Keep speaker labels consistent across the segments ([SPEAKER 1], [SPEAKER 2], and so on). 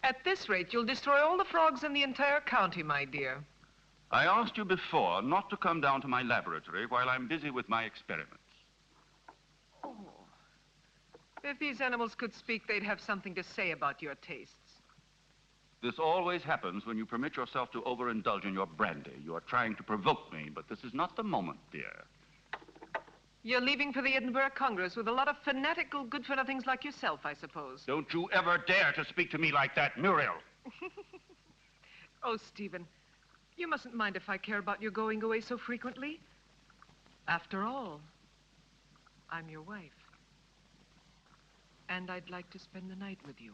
[SPEAKER 1] At this rate, you'll destroy all the frogs in the entire county, my dear.
[SPEAKER 2] I asked you before not to come down to my laboratory while I'm busy with my experiments.
[SPEAKER 1] Oh. If these animals could speak, they'd have something to say about your tastes.
[SPEAKER 2] This always happens when you permit yourself to overindulge in your brandy. You are trying to provoke me, but this is not the moment, dear.
[SPEAKER 1] You're leaving for the Edinburgh Congress with a lot of fanatical good-for-nothings like yourself, I suppose.
[SPEAKER 2] Don't you ever dare to speak to me like that, Muriel.
[SPEAKER 1] Oh, Stephen, you mustn't mind if I care about your going away so frequently. After all, I'm your wife. And I'd like to spend the night with you.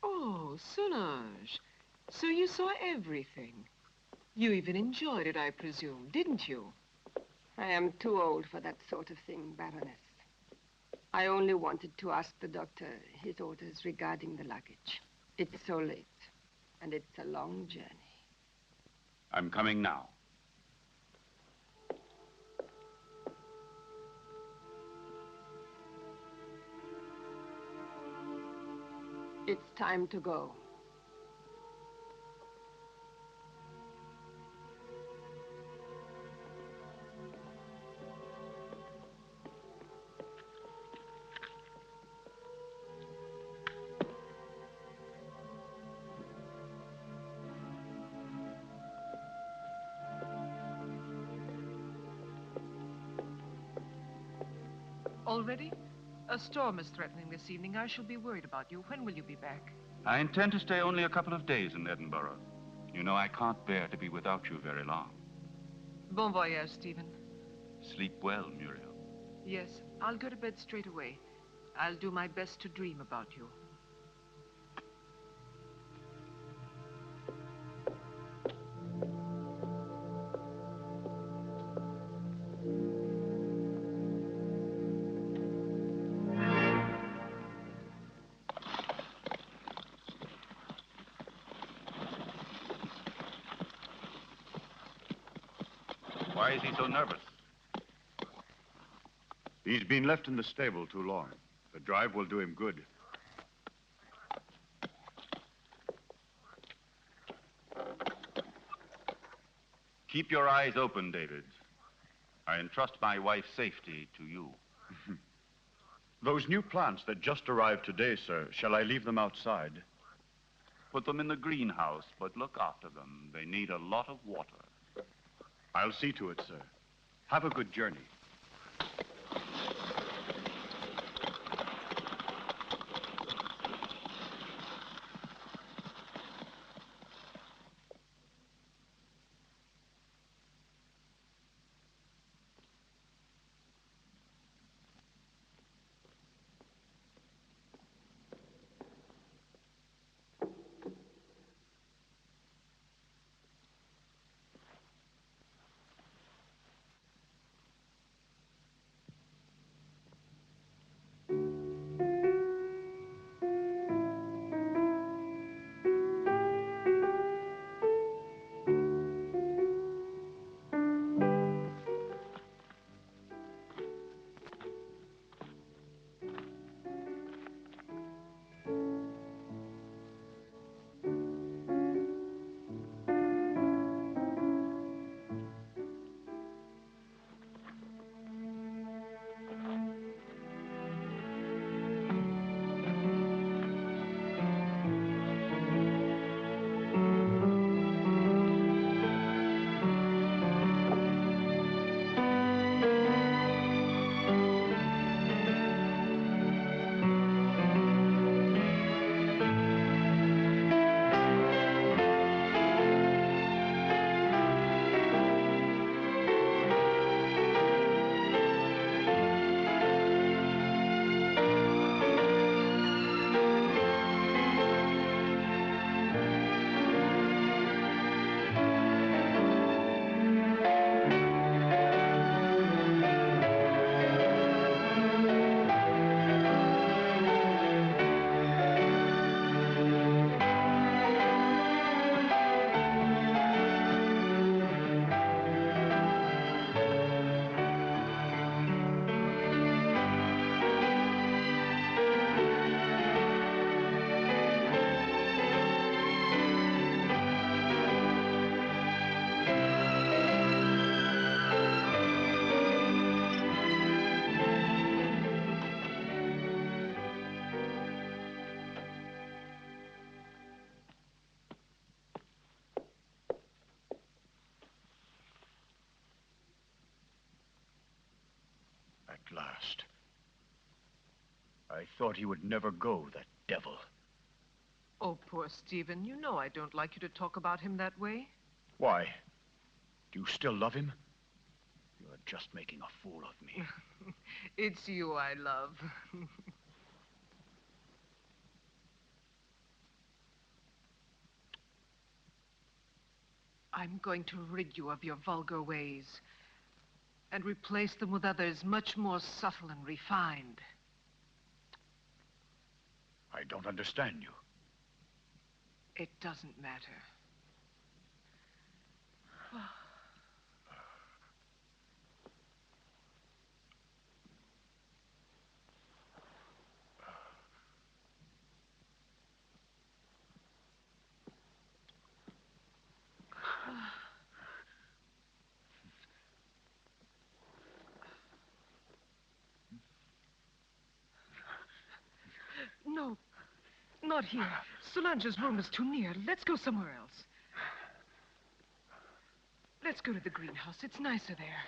[SPEAKER 1] Oh, Solange. So you saw everything. You even enjoyed it, I presume, didn't you?
[SPEAKER 3] I am too old for that sort of thing, Baroness. I only wanted to ask the doctor his orders regarding the luggage. It's so late, and it's a long journey.
[SPEAKER 2] I'm coming now.
[SPEAKER 3] It's time to go.
[SPEAKER 1] Already? A storm is threatening this evening. I shall be worried about you. When will you be back?
[SPEAKER 2] I intend to stay only a couple of days in Edinburgh. You know I can't bear to be without you very long.
[SPEAKER 1] Bon voyage, Stephen.
[SPEAKER 2] Sleep well, Muriel.
[SPEAKER 1] Yes, I'll go to bed straight away. I'll do my best to dream about you.
[SPEAKER 2] Why is he so nervous?
[SPEAKER 4] He's been left in the stable too long. The drive will do him good.
[SPEAKER 2] Keep your eyes open, David. I entrust my wife's safety to you.
[SPEAKER 4] Those new plants that just arrived today, sir, shall I leave them outside?
[SPEAKER 2] Put them in the greenhouse, but look after them. They need a lot of water.
[SPEAKER 4] I'll see to it, sir. Have a good journey. At last. I thought he would never go, that devil.
[SPEAKER 1] Oh, poor Stephen. You know I don't like you to talk about him that way.
[SPEAKER 4] Why? Do you still love him? You're just making a fool of me.
[SPEAKER 1] It's you I love. I'm going to rid you of your vulgar ways and replace them with others much more subtle and refined.
[SPEAKER 4] I don't understand you.
[SPEAKER 1] It doesn't matter. No, not here. Solange's room is too near. Let's go somewhere else. Let's go to the greenhouse. It's nicer there.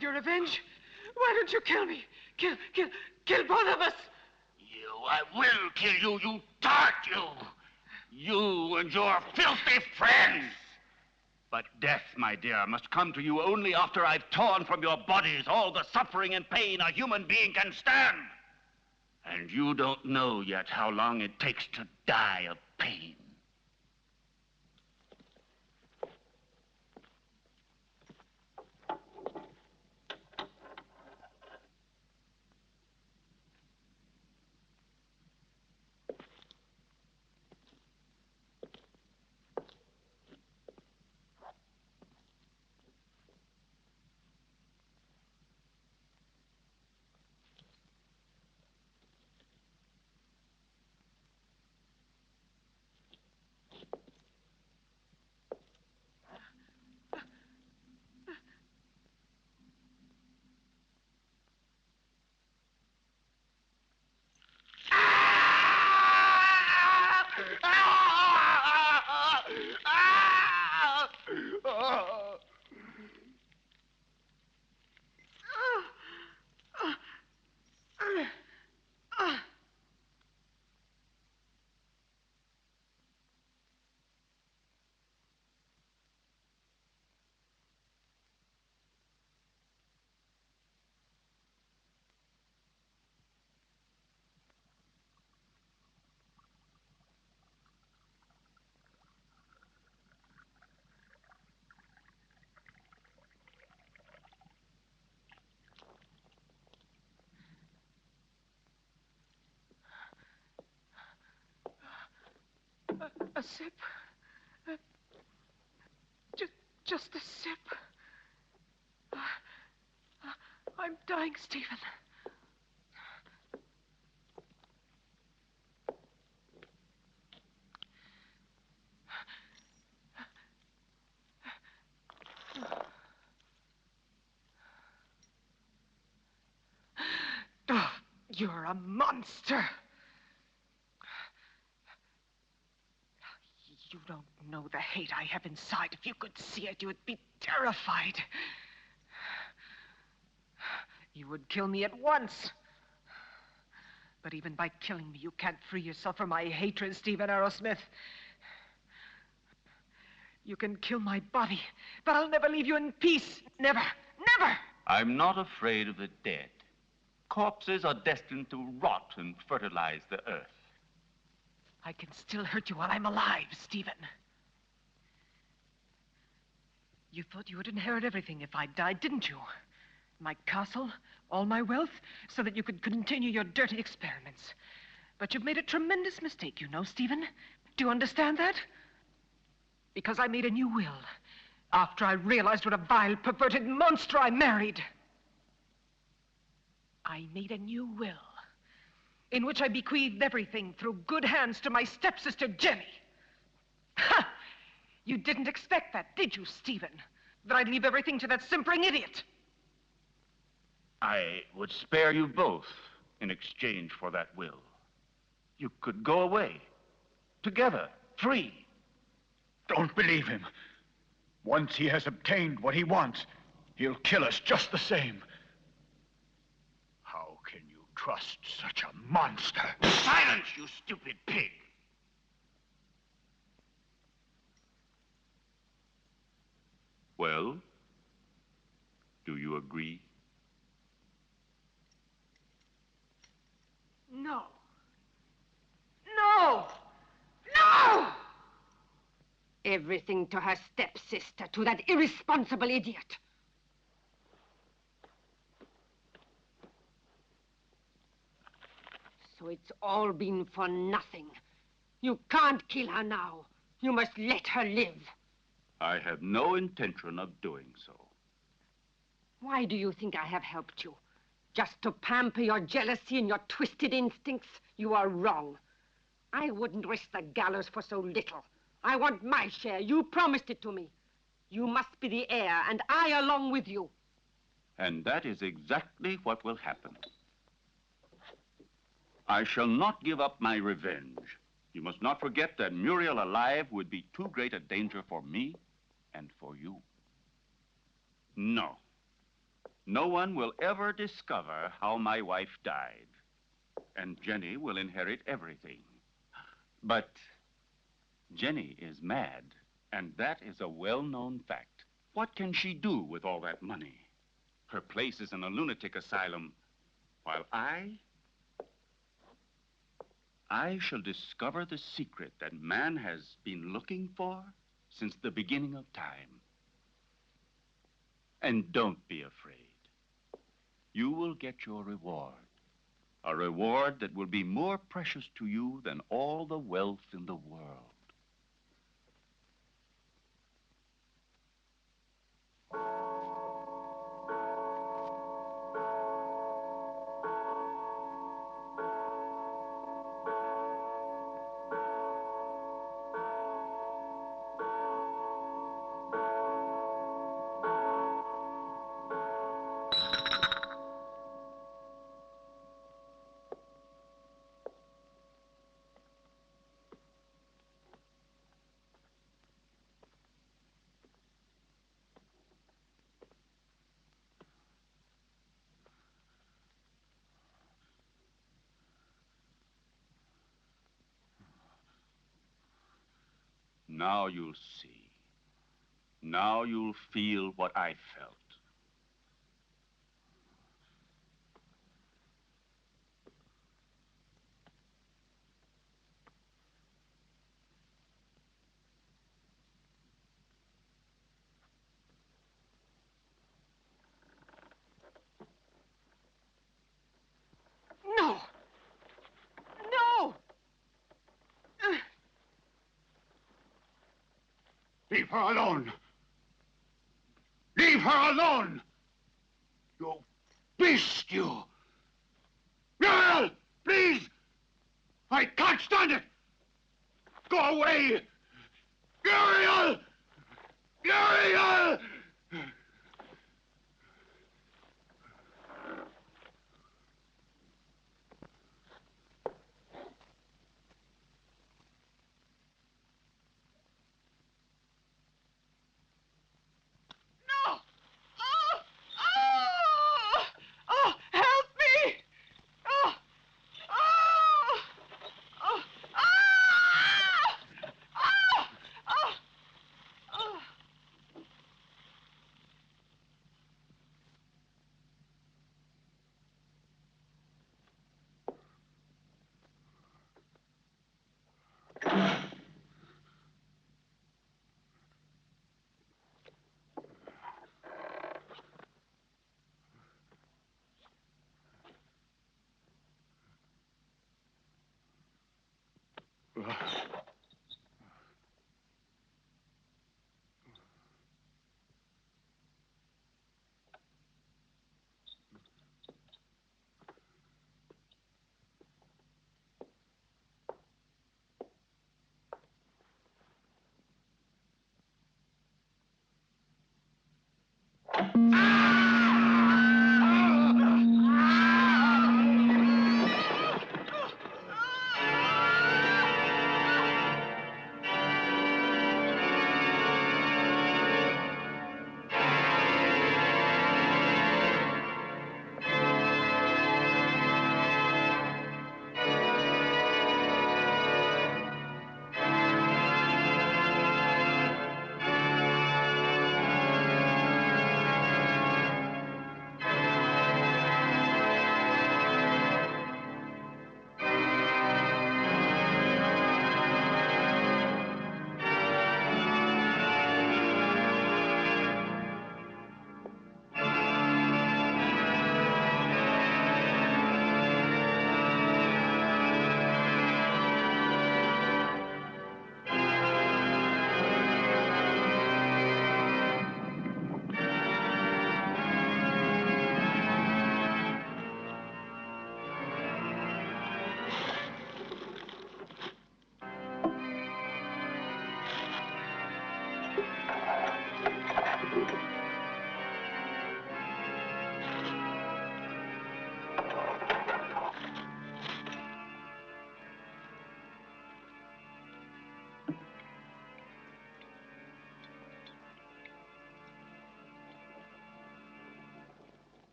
[SPEAKER 1] Your revenge? Why don't you kill me? Kill both of us!
[SPEAKER 2] I will kill you, you tart, you! You and your filthy friends! But death, my dear, must come to you only after I've torn from your bodies all the suffering and pain a human being can stand. And you don't know yet how long it takes to die of pain.
[SPEAKER 1] A sip. Just a sip. I'm dying, Stephen. Oh, you're a monster. You don't know the hate I have inside. If you could see it, you would be terrified. You would kill me at once. But even by killing me, you can't free yourself from my hatred, Stephen Arrowsmith. You can kill my body, but I'll never leave you in peace. Never, never!
[SPEAKER 2] I'm not afraid of the dead. Corpses are destined to rot and fertilize the earth.
[SPEAKER 1] I can still hurt you while I'm alive, Stephen. You thought you would inherit everything if I died, didn't you? My castle, all my wealth, so that you could continue your dirty experiments. But you've made a tremendous mistake, you know, Stephen. Do you understand that? Because I made a new will after I realized what a vile, perverted monster I married. I made a new will in which I bequeathed everything through good hands to my stepsister, Jenny. Ha! You didn't expect that, did you, Stephen? That I'd leave everything to that simpering idiot?
[SPEAKER 2] I would spare you both in exchange for that will. You could go away, together, free.
[SPEAKER 4] Don't believe him. Once he has obtained what he wants, he'll kill us just the same. How can you trust such a monster?
[SPEAKER 2] Silence, you stupid pig! Well, do you agree?
[SPEAKER 1] No. No! No!
[SPEAKER 3] Everything to her stepsister, to that irresponsible idiot. So it's all been for nothing. You can't kill her now. You must let her live.
[SPEAKER 2] I have no intention of doing so.
[SPEAKER 3] Why do you think I have helped you? Just to pamper your jealousy and your twisted instincts? You are wrong. I wouldn't risk the gallows for so little. I want my share. You promised it to me. You must be the heir, and I along with you.
[SPEAKER 2] And that is exactly what will happen. I shall not give up my revenge. You must not forget that Muriel alive would be too great a danger for me and for you. No. No one will ever discover how my wife died. And Jenny will inherit everything. But Jenny is mad, and that is a well-known fact. What can she do with all that money? Her place is in a lunatic asylum, while I shall discover the secret that man has been looking for since the beginning of time. And don't be afraid. You will get your reward. A reward that will be more precious to you than all the wealth in the world. Now you'll see. Now you'll feel what I felt.
[SPEAKER 1] No! No!
[SPEAKER 2] Leave her alone. Leave her alone! You beast, you! Muriel! Please! I can't stand it! Go away! Muriel! Muriel!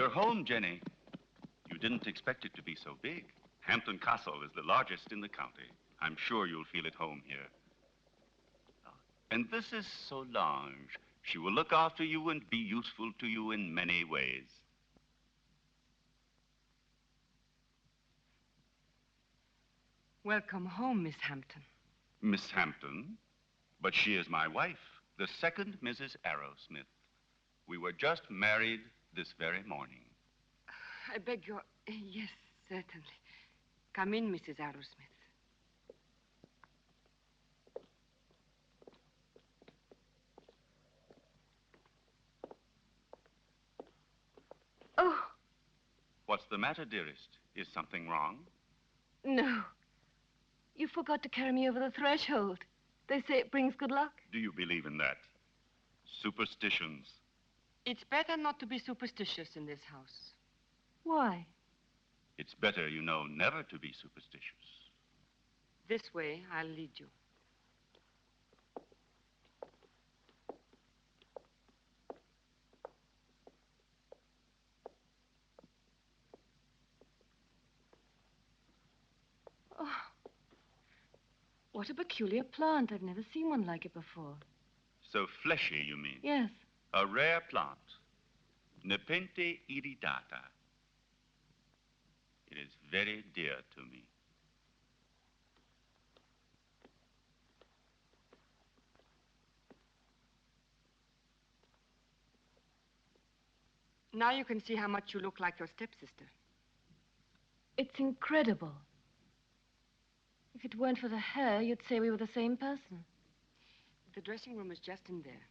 [SPEAKER 5] You're home, Jenny. You didn't expect it to be so big. Hampton Castle is the largest in the county. I'm sure you'll feel at home here. And this is Solange. She will look after you and be useful to you in many ways.
[SPEAKER 3] Welcome home, Miss Hampton.
[SPEAKER 5] Miss Hampton? But she is my wife, the second Mrs. Arrowsmith. We were just married this very morning.
[SPEAKER 3] I beg your... Yes, certainly. Come in, Mrs. Arrowsmith. Oh.
[SPEAKER 5] What's the matter, dearest? Is something wrong?
[SPEAKER 6] No. You forgot to carry me over the threshold. They say it brings good luck.
[SPEAKER 5] Do you believe in that? Superstitions.
[SPEAKER 3] It's better not to be superstitious in this house.
[SPEAKER 6] Why?
[SPEAKER 5] It's better, you know, never to be superstitious.
[SPEAKER 3] This way, I'll lead you.
[SPEAKER 6] Oh. What a peculiar plant. I've never seen one like it before.
[SPEAKER 5] So fleshy, you mean?
[SPEAKER 6] Yes.
[SPEAKER 5] A rare plant. Nepente iridata. It is very dear to me.
[SPEAKER 3] Now you can see how much you look like your stepsister.
[SPEAKER 6] It's incredible. If it weren't for the hair, you'd say we were the same person.
[SPEAKER 3] The dressing room is just in there.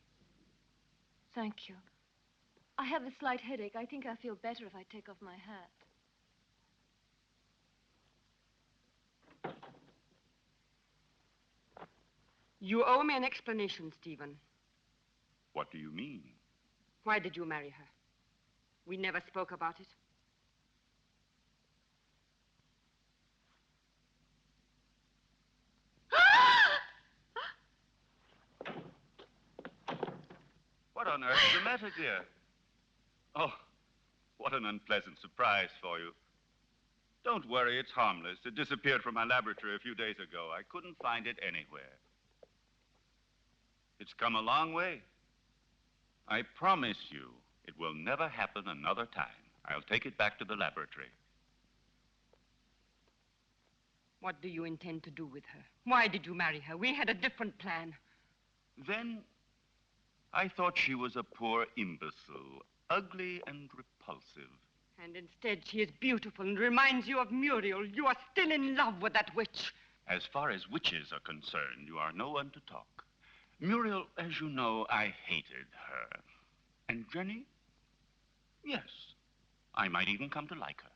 [SPEAKER 6] Thank you. I have a slight headache. I think I'll feel better if I take off my hat.
[SPEAKER 3] You owe me an explanation, Stephen.
[SPEAKER 5] What do you mean?
[SPEAKER 3] Why did you marry her? We never spoke about it.
[SPEAKER 5] What on earth is the matter, dear? Oh, what an unpleasant surprise for you. Don't worry, it's harmless. It disappeared from my laboratory a few days ago. I couldn't find it anywhere. It's come a long way. I promise you, it will never happen another time. I'll take it back to the laboratory.
[SPEAKER 3] What do you intend to do with her? Why did you marry her? We had a different plan.
[SPEAKER 5] Then I thought she was a poor imbecile, ugly and repulsive.
[SPEAKER 3] And instead, she is beautiful and reminds you of Muriel. You are still in love with that witch.
[SPEAKER 5] As far as witches are concerned, you are no one to talk. Muriel, as you know, I hated her. And Jenny? Yes, I might even come to like her.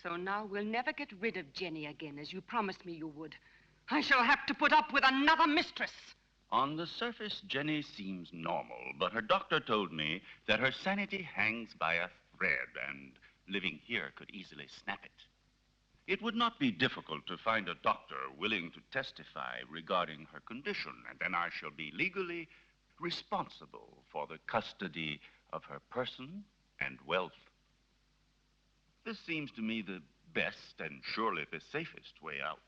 [SPEAKER 3] So now we'll never get rid of Jenny again, as you promised me you would. I shall have to put up with another mistress.
[SPEAKER 5] On the surface, Jenny seems normal, but her doctor told me that her sanity hangs by a thread, and living here could easily snap it. It would not be difficult to find a doctor willing to testify regarding her condition, and then I shall be legally responsible for the custody of her person and wealth. This seems to me the best and surely the safest way out.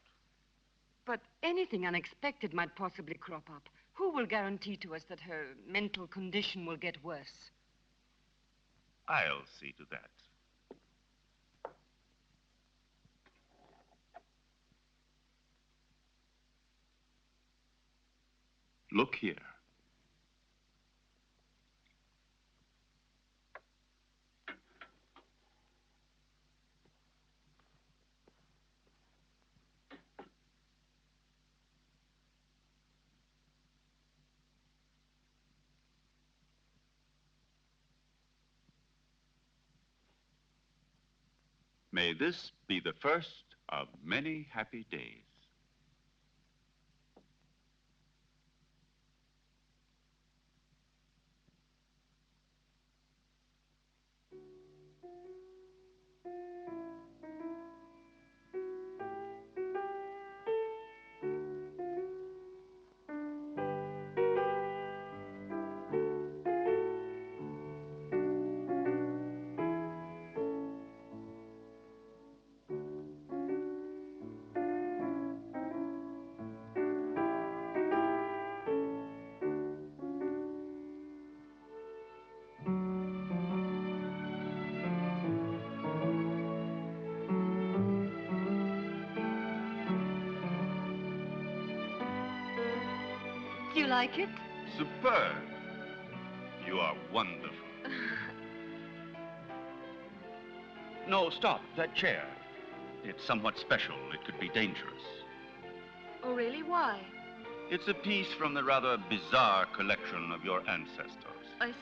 [SPEAKER 3] But anything unexpected might possibly crop up. Who will guarantee to us that her mental condition will get worse?
[SPEAKER 5] I'll see to that. Look here. May this be the first of many happy days.
[SPEAKER 6] Do you like it?
[SPEAKER 5] Superb. You are wonderful. No, stop. That chair. It's somewhat special. It could be dangerous.
[SPEAKER 6] Oh, really? Why?
[SPEAKER 5] It's a piece from the rather bizarre collection of your ancestors.
[SPEAKER 6] I see.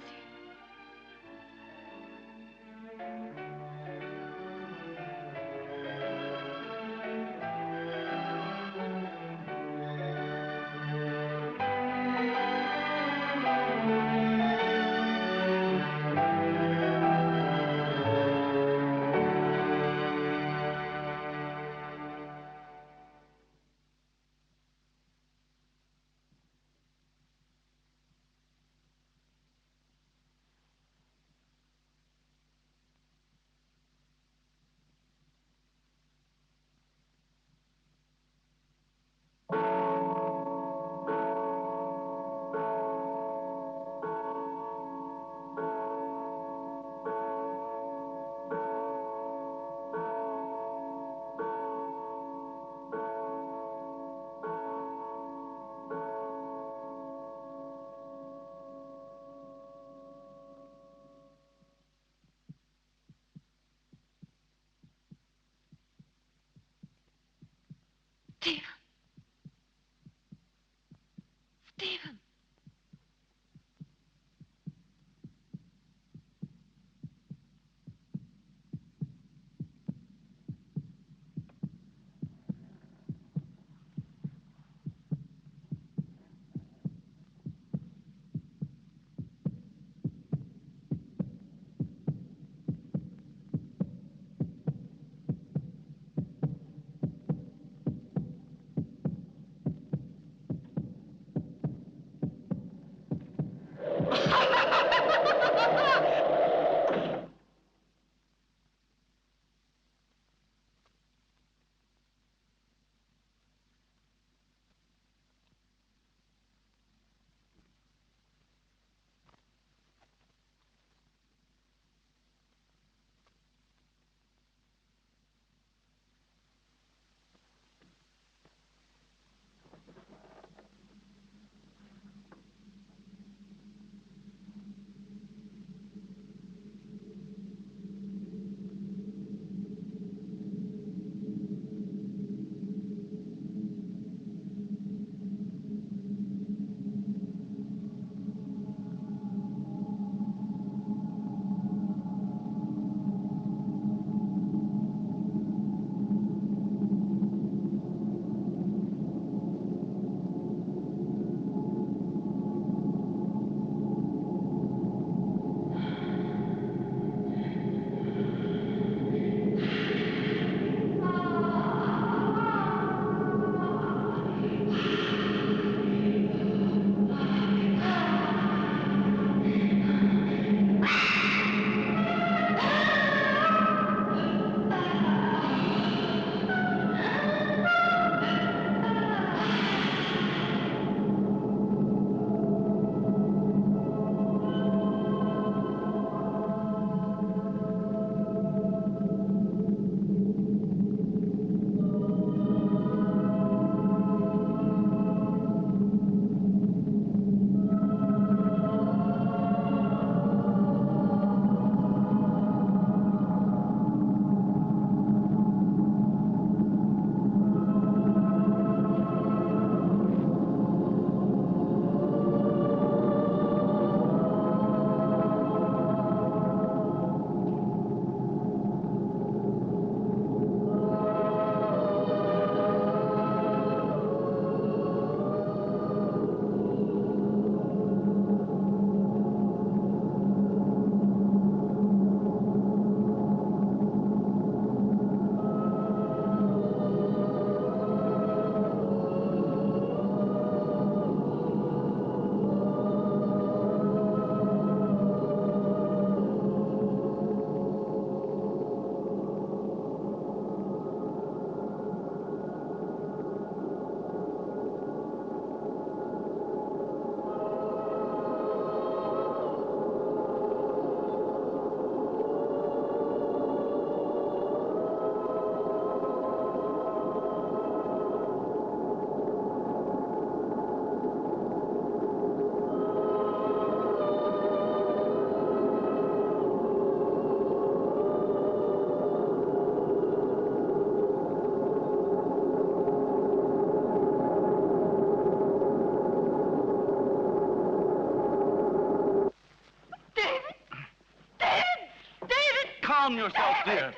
[SPEAKER 5] calm yourself, dear.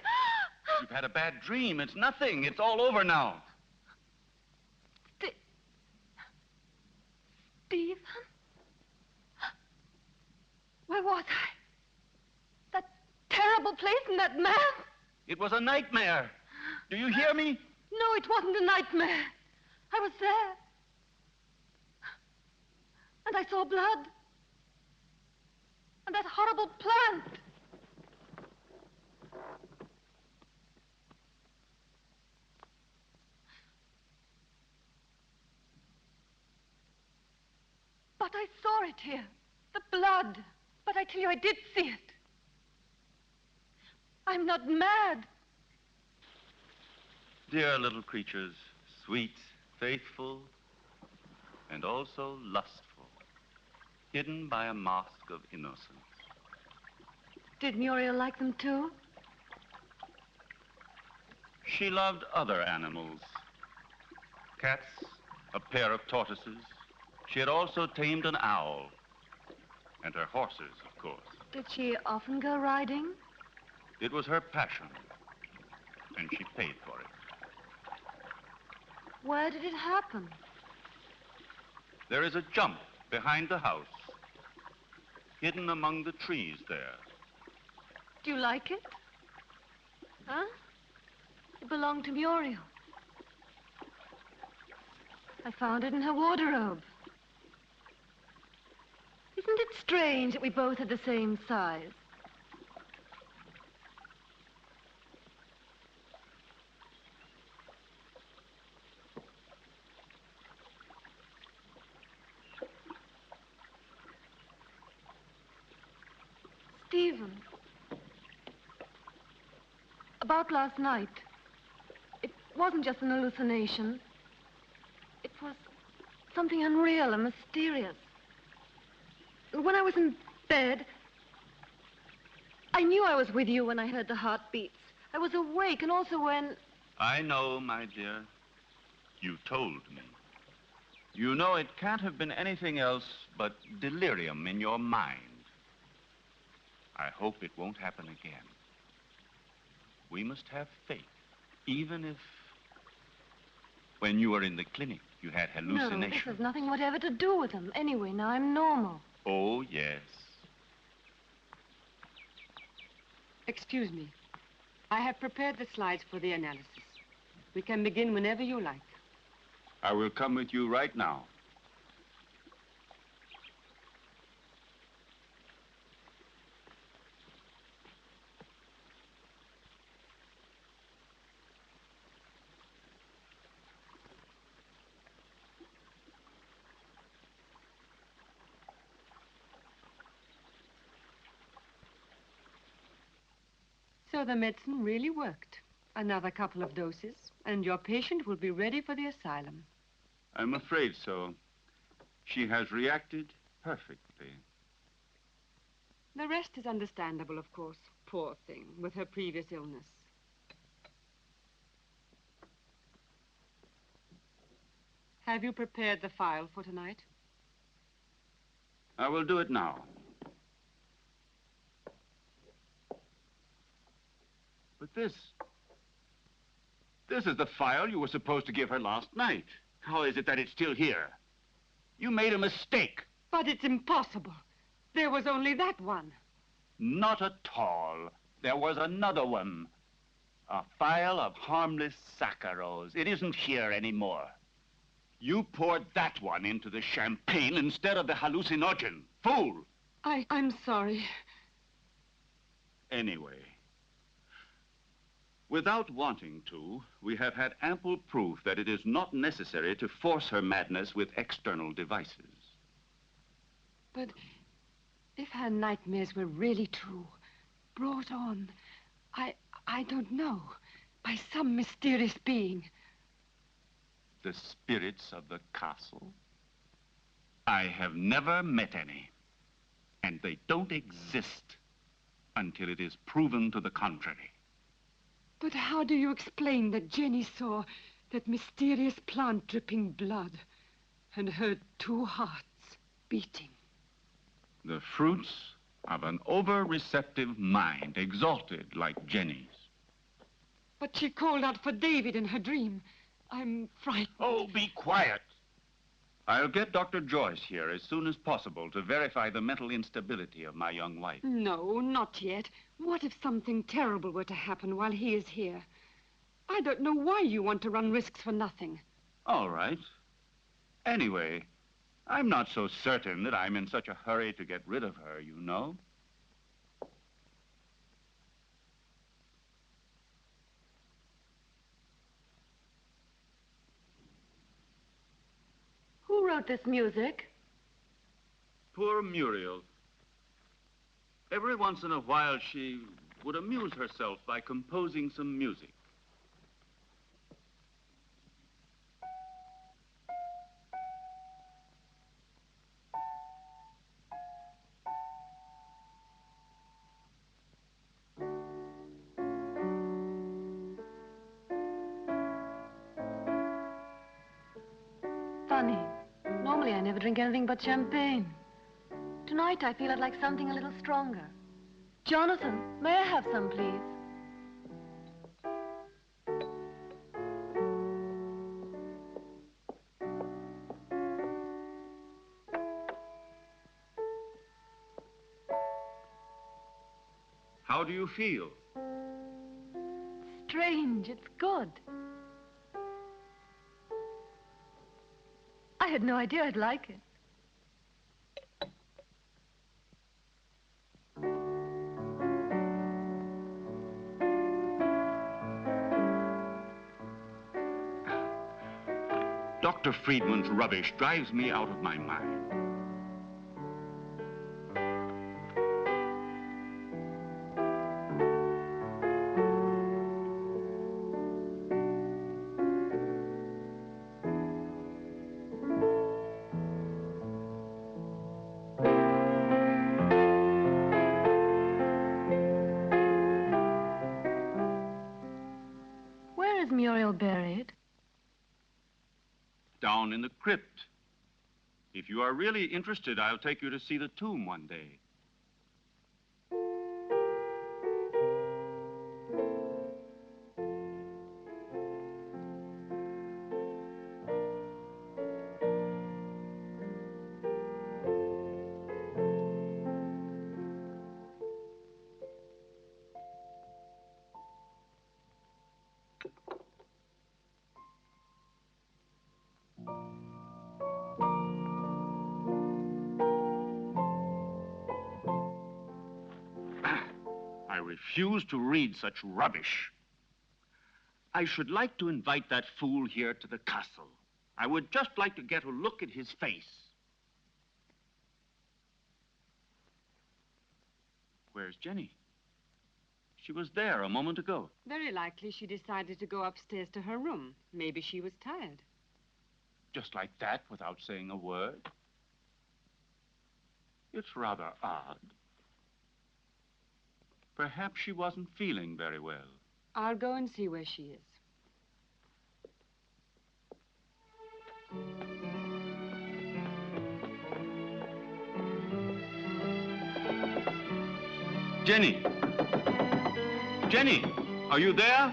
[SPEAKER 5] You've had a bad dream. It's nothing. It's all over now.
[SPEAKER 6] Stephen? Where was I? That terrible place and that man?
[SPEAKER 5] It was a nightmare. Do you hear me?
[SPEAKER 6] No, it wasn't a nightmare. I was there. And I saw blood. And that horrible plant. But I saw it here. The blood. But I tell you, I did see it. I'm not mad.
[SPEAKER 5] Dear little creatures, sweet, faithful, and also lustful, hidden by a mask of innocence.
[SPEAKER 6] Did Muriel like them too?
[SPEAKER 5] She loved other animals. Cats, a pair of tortoises. She had also tamed an owl. And her horses, of course.
[SPEAKER 6] Did she often go riding?
[SPEAKER 5] It was her passion. And she paid for it.
[SPEAKER 6] Where did it happen?
[SPEAKER 5] There is a jump behind the house, hidden among the trees there.
[SPEAKER 6] Do you like it? Huh? It belonged to Muriel. I found it in her wardrobe. Isn't it strange that we both had the same size? Stephen, about last night, it wasn't just an hallucination. It was something unreal and mysterious. When I was in bed, I knew I was with you when I heard the heartbeats. I was awake, and also when...
[SPEAKER 5] I know, my dear. You told me. You know it can't have been anything else but delirium in your mind. I hope it won't happen again. We must have faith, even if... When you were in the clinic, you had hallucinations.
[SPEAKER 6] No, this has nothing whatever to do with them. Anyway, now I'm normal.
[SPEAKER 5] Oh, yes.
[SPEAKER 3] Excuse me. I have prepared the slides for the analysis. We can begin whenever you like.
[SPEAKER 5] I will come with you right now.
[SPEAKER 3] So the medicine really worked. Another couple of doses, and your patient will be ready for the asylum.
[SPEAKER 5] I'm afraid so. She has reacted perfectly.
[SPEAKER 3] The rest is understandable, of course. Poor thing, with her previous illness. Have you prepared the file for tonight?
[SPEAKER 5] I will do it now. But this is the file you were supposed to give her last night. How is it that it's still here? You made a mistake.
[SPEAKER 3] But it's impossible. There was only that one.
[SPEAKER 5] Not at all. There was another one. A file of harmless saccharos. It isn't here anymore. You poured that one into the champagne instead of the hallucinogen. Fool!
[SPEAKER 3] I'm sorry.
[SPEAKER 5] Anyway, without wanting to, we have had ample proof that it is not necessary to force her madness with external devices.
[SPEAKER 3] But if her nightmares were really true, brought on, I don't know, by some mysterious being.
[SPEAKER 5] The spirits of the castle? I have never met any, and they don't exist until it is proven to the contrary.
[SPEAKER 3] But how do you explain that Jenny saw that mysterious plant dripping blood and heard two hearts beating?
[SPEAKER 5] The fruits of an over-receptive mind, exalted like Jenny's.
[SPEAKER 3] But she called out for David in her dream. I'm frightened.
[SPEAKER 2] Oh, be quiet.
[SPEAKER 5] I'll get Dr. Joyce here as soon as possible to verify the mental instability of my young wife.
[SPEAKER 3] No, not yet. What if something terrible were to happen while he is here? I don't know why you want to run risks for nothing.
[SPEAKER 5] All right. Anyway, I'm not so certain that I'm in such a hurry to get rid of her, you know.
[SPEAKER 6] Who wrote this music?
[SPEAKER 5] Poor Muriel. Every once in a while, she would amuse herself by composing some music.
[SPEAKER 6] Funny. Normally I never drink anything but champagne. Tonight I feel I'd like something a little stronger. Jonathan, may I have some, please?
[SPEAKER 5] How do you feel?
[SPEAKER 6] Strange, it's good. I had no idea I'd like it.
[SPEAKER 5] Dr. Friedman's rubbish drives me out of my mind.
[SPEAKER 6] Where is Muriel buried?
[SPEAKER 5] Down in the crypt. If you are really interested, I'll take you to see the tomb one day. I refuse to read such rubbish. I should like to invite that fool here to the castle. I would just like to get a look at his face. Where's Jenny? She was there a moment ago.
[SPEAKER 3] Very likely she decided to go upstairs to her room. Maybe she was tired.
[SPEAKER 5] Just like that, without saying a word. It's rather odd. Perhaps she wasn't feeling very well.
[SPEAKER 3] I'll go and see where she is.
[SPEAKER 5] Jenny! Jenny, are you there?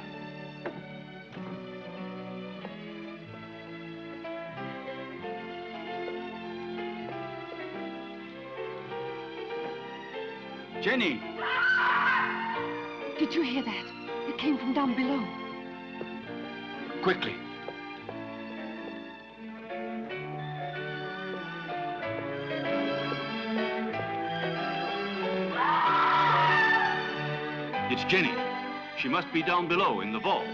[SPEAKER 5] Jenny!
[SPEAKER 3] Did you hear that? It came from down below.
[SPEAKER 5] Quickly. It's Jenny. She must be down below in the vault.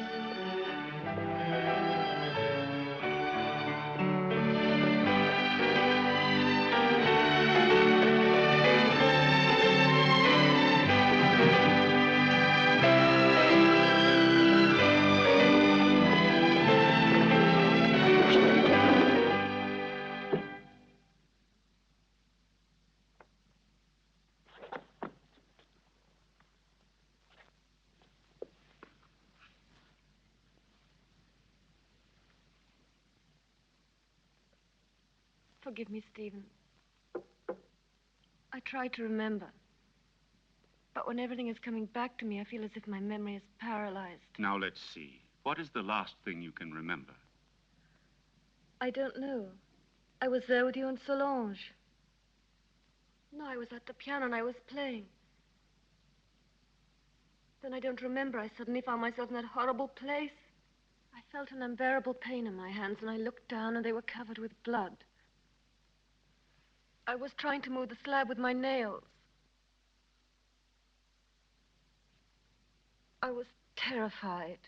[SPEAKER 6] Forgive me, Stephen. I tried to remember. But when everything is coming back to me, I feel as if my memory is paralyzed.
[SPEAKER 5] Now, let's see. What is the last thing you can remember?
[SPEAKER 6] I don't know. I was there with you and Solange. No, I was at the piano and I was playing. Then I don't remember. I suddenly found myself in that horrible place. I felt an unbearable pain in my hands, and I looked down, and they were covered with blood. I was trying to move the slab with my nails. I was terrified.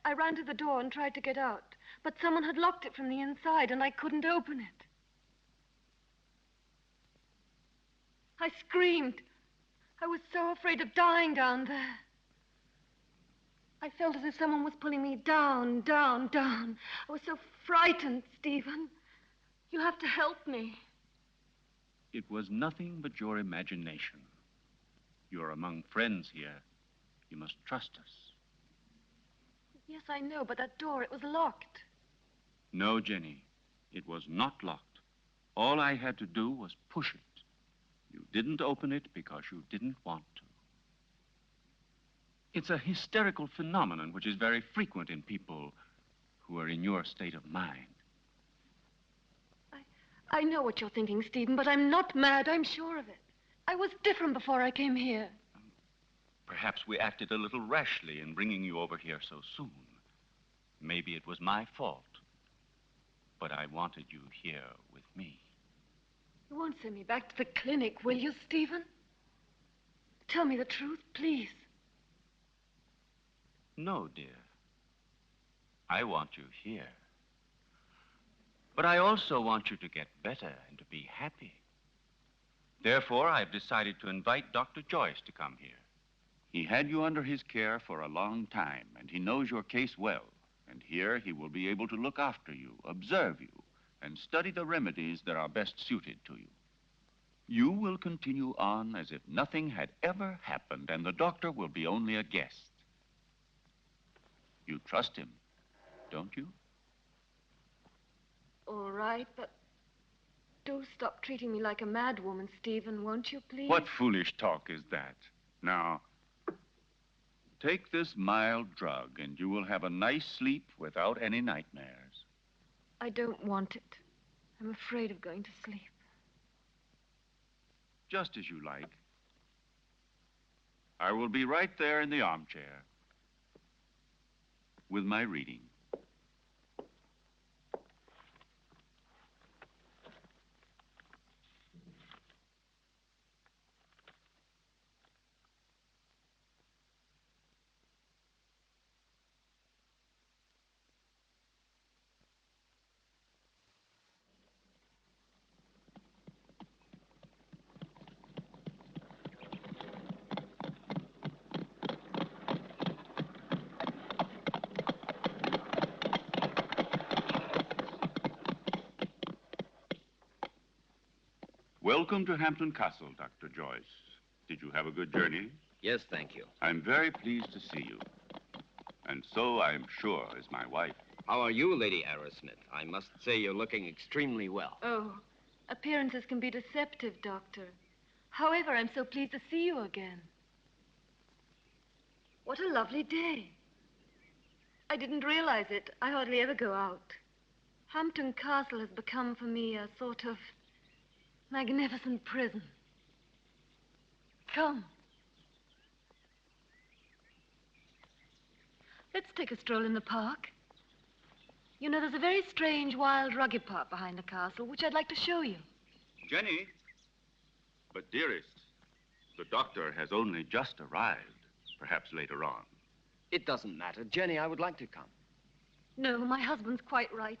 [SPEAKER 6] I ran to the door and tried to get out, but someone had locked it from the inside, and I couldn't open it. I screamed. I was so afraid of dying down there. I felt as if someone was pulling me down, down, down. I was so frightened, Stephen. You have to help me.
[SPEAKER 5] It was nothing but your imagination. You're among friends here. You must trust us.
[SPEAKER 6] Yes, I know, but that door, it was locked.
[SPEAKER 5] No, Jenny, it was not locked. All I had to do was push it. You didn't open it because you didn't want to. It's a hysterical phenomenon which is very frequent in people who are in your state of mind.
[SPEAKER 6] I know what you're thinking, Stephen, but I'm not mad. I'm sure of it. I was different before I came here.
[SPEAKER 5] Perhaps we acted a little rashly in bringing you over here so soon. Maybe it was my fault. But I wanted you here with me.
[SPEAKER 6] You won't send me back to the clinic, will you, Stephen? Tell me the truth, please.
[SPEAKER 5] No, dear. I want you here. But I also want you to get better and to be happy. Therefore, I've decided to invite Dr. Joyce to come here. He had you under his care for a long time, and he knows your case well. And here he will be able to look after you, observe you, and study the remedies that are best suited to you. You will continue on as if nothing had ever happened, and the doctor will be only a guest. You trust him, don't you?
[SPEAKER 6] All right, but do stop treating me like a mad woman, Stephen, won't you, please?
[SPEAKER 5] What foolish talk is that? Now, take this mild drug, and you will have a nice sleep without any nightmares.
[SPEAKER 6] I don't want it. I'm afraid of going to sleep.
[SPEAKER 5] Just as you like. I will be right there in the armchair with my reading. Welcome to Hampton Castle, Dr. Joyce. Did you have a good journey?
[SPEAKER 7] Yes, thank you.
[SPEAKER 5] I'm very pleased to see you. And so, I'm sure, is my wife.
[SPEAKER 7] How are you, Lady Arrowsmith? I must say you're looking extremely well.
[SPEAKER 6] Oh, appearances can be deceptive, Doctor. However, I'm so pleased to see you again. What a lovely day. I didn't realize it. I hardly ever go out. Hampton Castle has become for me a sort of magnificent prison. Come. Let's take a stroll in the park. You know, there's a very strange wild rugby park behind the castle, which I'd like to show you.
[SPEAKER 5] Jenny? But, dearest, the doctor has only just arrived. Perhaps later on.
[SPEAKER 7] It doesn't matter. Jenny, I would like to come.
[SPEAKER 6] No, my husband's quite right.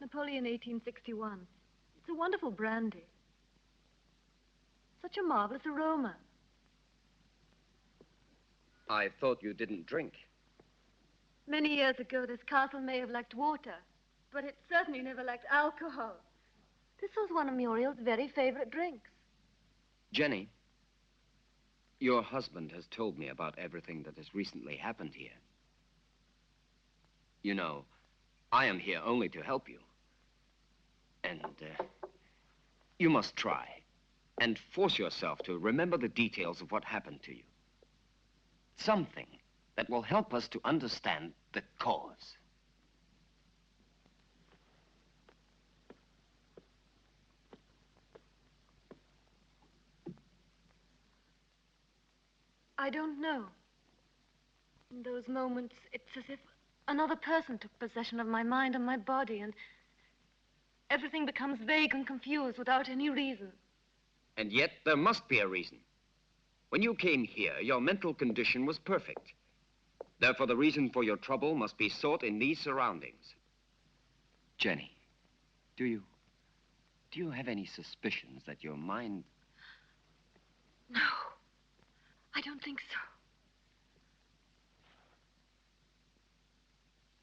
[SPEAKER 6] Napoleon 1861. It's a wonderful brandy. Such a marvelous aroma.
[SPEAKER 7] I thought you didn't drink.
[SPEAKER 6] Many years ago, this castle may have lacked water, but it certainly never lacked alcohol. This was one of Muriel's very favorite drinks.
[SPEAKER 7] Jenny, your husband has told me about everything that has recently happened here. You know, I am here only to help you. And you must try and force yourself to remember the details of what happened to you. Something that will help us to understand the cause.
[SPEAKER 6] I don't know. In those moments, it's as if another person took possession of my mind and my body, and everything becomes vague and confused without any reason.
[SPEAKER 7] And yet, there must be a reason. When you came here, your mental condition was perfect. Therefore, the reason for your trouble must be sought in these surroundings. Jenny, do you have any suspicions that your mind...
[SPEAKER 6] No, I don't think so.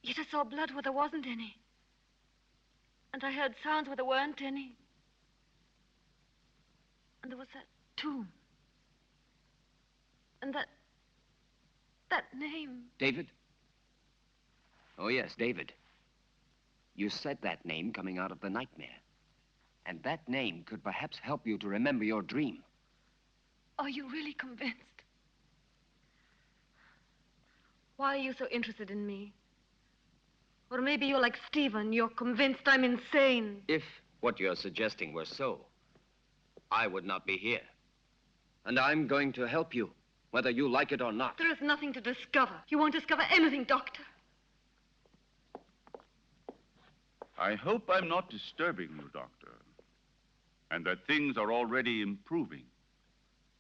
[SPEAKER 6] Yet I saw blood where there wasn't any. And I heard sounds where there weren't any. And there was that tomb. And that name.
[SPEAKER 7] David? Oh, yes, David. You said that name coming out of the nightmare. And that name could perhaps help you to remember your dream.
[SPEAKER 6] Are you really convinced? Why are you so interested in me? Or maybe you're like Stephen, you're convinced I'm insane.
[SPEAKER 7] If what you're suggesting were so, I would not be here. And I'm going to help you, whether you like it or not.
[SPEAKER 6] There is nothing to discover. You won't discover anything, Doctor.
[SPEAKER 5] I hope I'm not disturbing you, Doctor, and that things are already improving.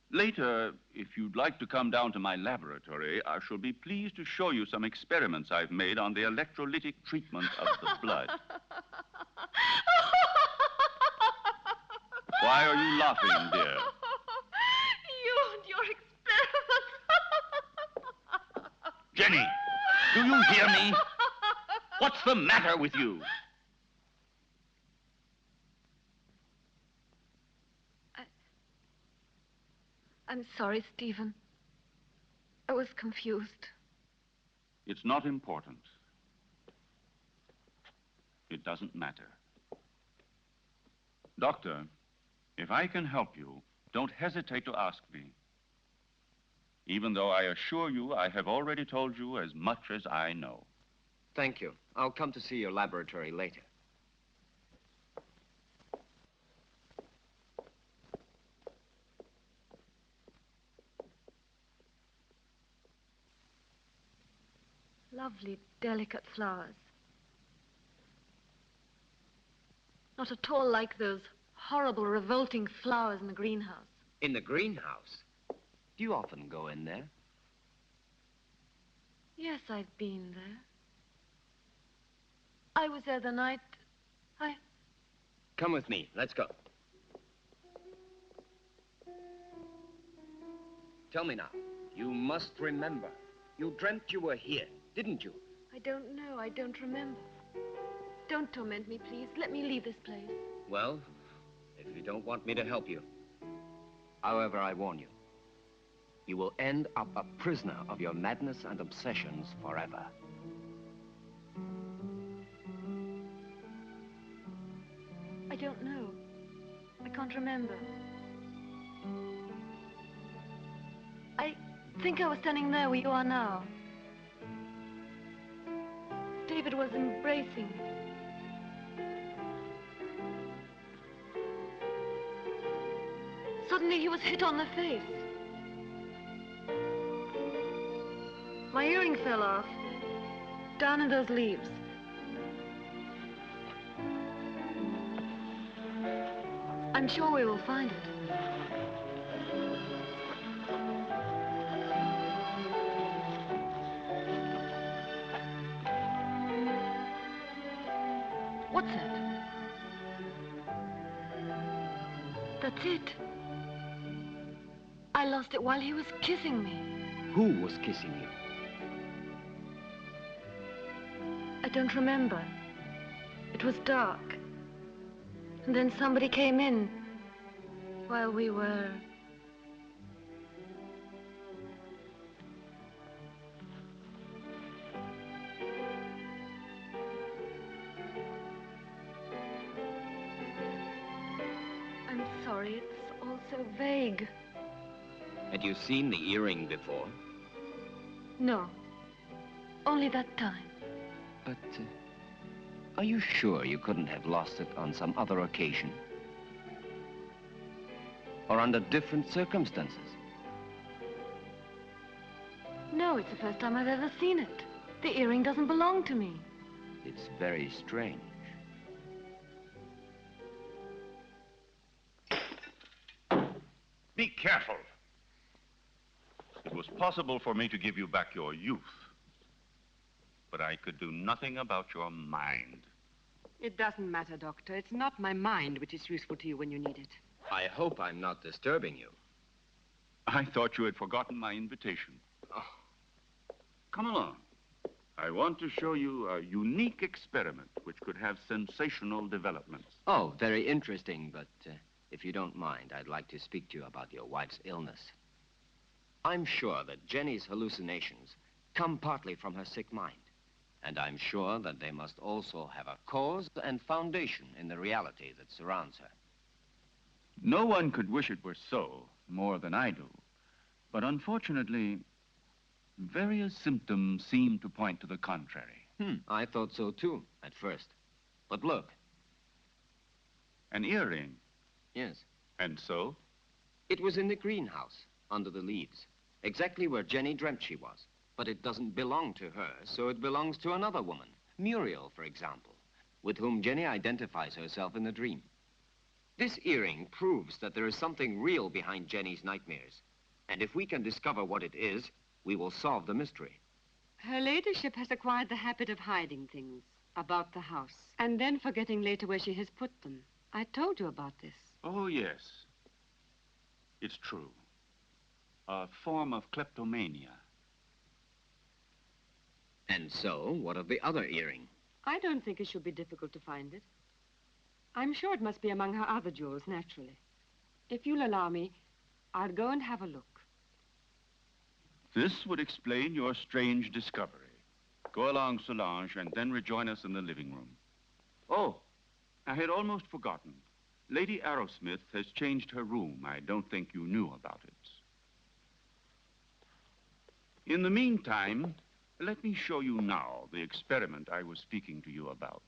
[SPEAKER 5] Later, if you'd like to come down to my laboratory, I shall be pleased to show you some experiments I've made on the electrolytic treatment of the blood. Why are you laughing, dear?
[SPEAKER 6] You and your experiments.
[SPEAKER 2] Jenny, do you hear me? What's the matter with you?
[SPEAKER 6] I'm sorry, Stephen. I was confused.
[SPEAKER 5] It's not important. It doesn't matter. Doctor, if I can help you, don't hesitate to ask me. Even though I assure you I have already told you as much as I know.
[SPEAKER 7] Thank you. I'll come to see your laboratory later.
[SPEAKER 6] Lovely, delicate flowers. Not at all like those horrible, revolting flowers in the greenhouse.
[SPEAKER 7] In the greenhouse? Do you often go in there?
[SPEAKER 6] Yes, I've been there. I was there the night
[SPEAKER 7] Come with me. Let's go. Tell me now. You must remember. You dreamt you were here, didn't you?
[SPEAKER 6] I don't know. I don't remember. Don't torment me, please. Let me leave this place.
[SPEAKER 7] Well, if you don't want me to help you. However, I warn you. You will end up a prisoner of your madness and obsessions forever.
[SPEAKER 6] I don't know. I can't remember. I think I was standing there where you are now. David was embracing me. Suddenly he was hit on the face. My earring fell off, down in those leaves. I'm sure we will find it. What's that? That's it. I lost it while he was kissing me.
[SPEAKER 7] Who was kissing you?
[SPEAKER 6] I don't remember. It was dark. And then somebody came in while we were... sorry. It's all so vague.
[SPEAKER 7] Had you seen the earring before?
[SPEAKER 6] No. Only that time.
[SPEAKER 7] But are you sure you couldn't have lost it on some other occasion? Or under different circumstances?
[SPEAKER 6] No, it's the first time I've ever seen it. The earring doesn't belong to me.
[SPEAKER 7] It's very strange.
[SPEAKER 5] Be careful. It was possible for me to give you back your youth, but I could do nothing about your mind.
[SPEAKER 3] It doesn't matter, Doctor. It's not my mind which is useful to you when you need it.
[SPEAKER 7] I hope I'm not disturbing you.
[SPEAKER 5] I thought you had forgotten my invitation.
[SPEAKER 7] Oh.
[SPEAKER 5] Come along. I want to show you a unique experiment which could have sensational developments.
[SPEAKER 7] Oh, very interesting, but if you don't mind, I'd like to speak to you about your wife's illness. I'm sure that Jenny's hallucinations come partly from her sick mind. And I'm sure that they must also have a cause and foundation in the reality that surrounds her.
[SPEAKER 5] No one could wish it were so, more than I do. But unfortunately, various symptoms seem to point to the contrary.
[SPEAKER 7] I thought so too, at first. But look.
[SPEAKER 5] An earring?
[SPEAKER 7] Yes.
[SPEAKER 5] And so?
[SPEAKER 7] It was in the greenhouse, under the leaves, exactly where Jenny dreamt she was. But it doesn't belong to her, so it belongs to another woman, Muriel, for example, with whom Jenny identifies herself in the dream. This earring proves that there is something real behind Jenny's nightmares. And if we can discover what it is, we will solve the mystery.
[SPEAKER 3] Her ladyship has acquired the habit of hiding things about the house and then forgetting later where she has put them. I told you about this.
[SPEAKER 5] Oh, yes. It's true. A form of kleptomania.
[SPEAKER 7] And so, what of the other earring?
[SPEAKER 3] I don't think it should be difficult to find it. I'm sure it must be among her other jewels, naturally. If you'll allow me, I'll go and have a look.
[SPEAKER 5] This would explain your strange discovery. Go along, Solange, and then rejoin us in the living room. Oh, I had almost forgotten. Lady Arrowsmith has changed her room. I don't think you knew about it. In the meantime, let me show you now the experiment I was speaking to you about.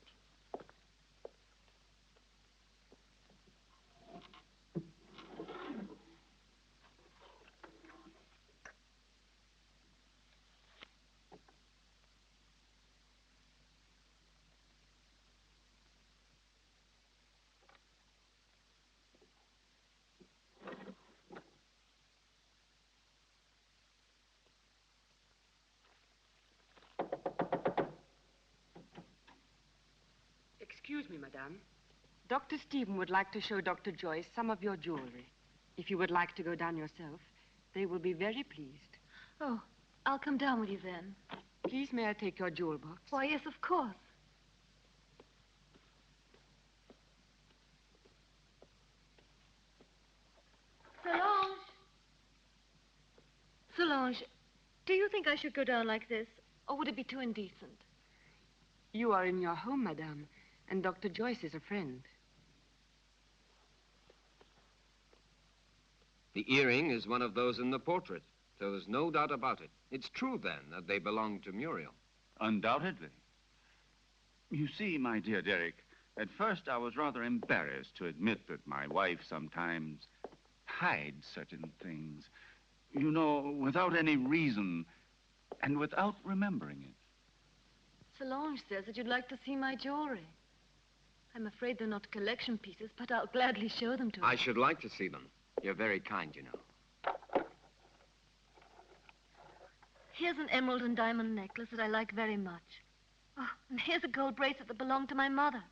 [SPEAKER 3] Excuse me, madame. Dr. Stephen would like to show Dr. Joyce some of your jewelry. If you would like to go down yourself, they will be very pleased.
[SPEAKER 6] Oh, I'll come down with you then.
[SPEAKER 3] Please, may I take your jewel box?
[SPEAKER 6] Why, yes, of course. Solange! Solange, do you think I should go down like this? Or would it be too indecent?
[SPEAKER 3] You are in your home, madame, and Dr. Joyce is a friend.
[SPEAKER 7] The earring is one of those in the portrait, so there's no doubt about it. It's true, then, that they belong to Muriel.
[SPEAKER 5] Undoubtedly. You see, my dear Derek, at first I was rather embarrassed to admit that my wife sometimes hides certain things. You know, without any reason and without remembering it.
[SPEAKER 6] Solange says that you'd like to see my jewelry. I'm afraid they're not collection pieces, but I'll gladly show them to her.
[SPEAKER 7] I should like to see them. You're very kind, you know.
[SPEAKER 6] Here's an emerald and diamond necklace that I like very much. Oh, and here's a gold bracelet that belonged to my mother.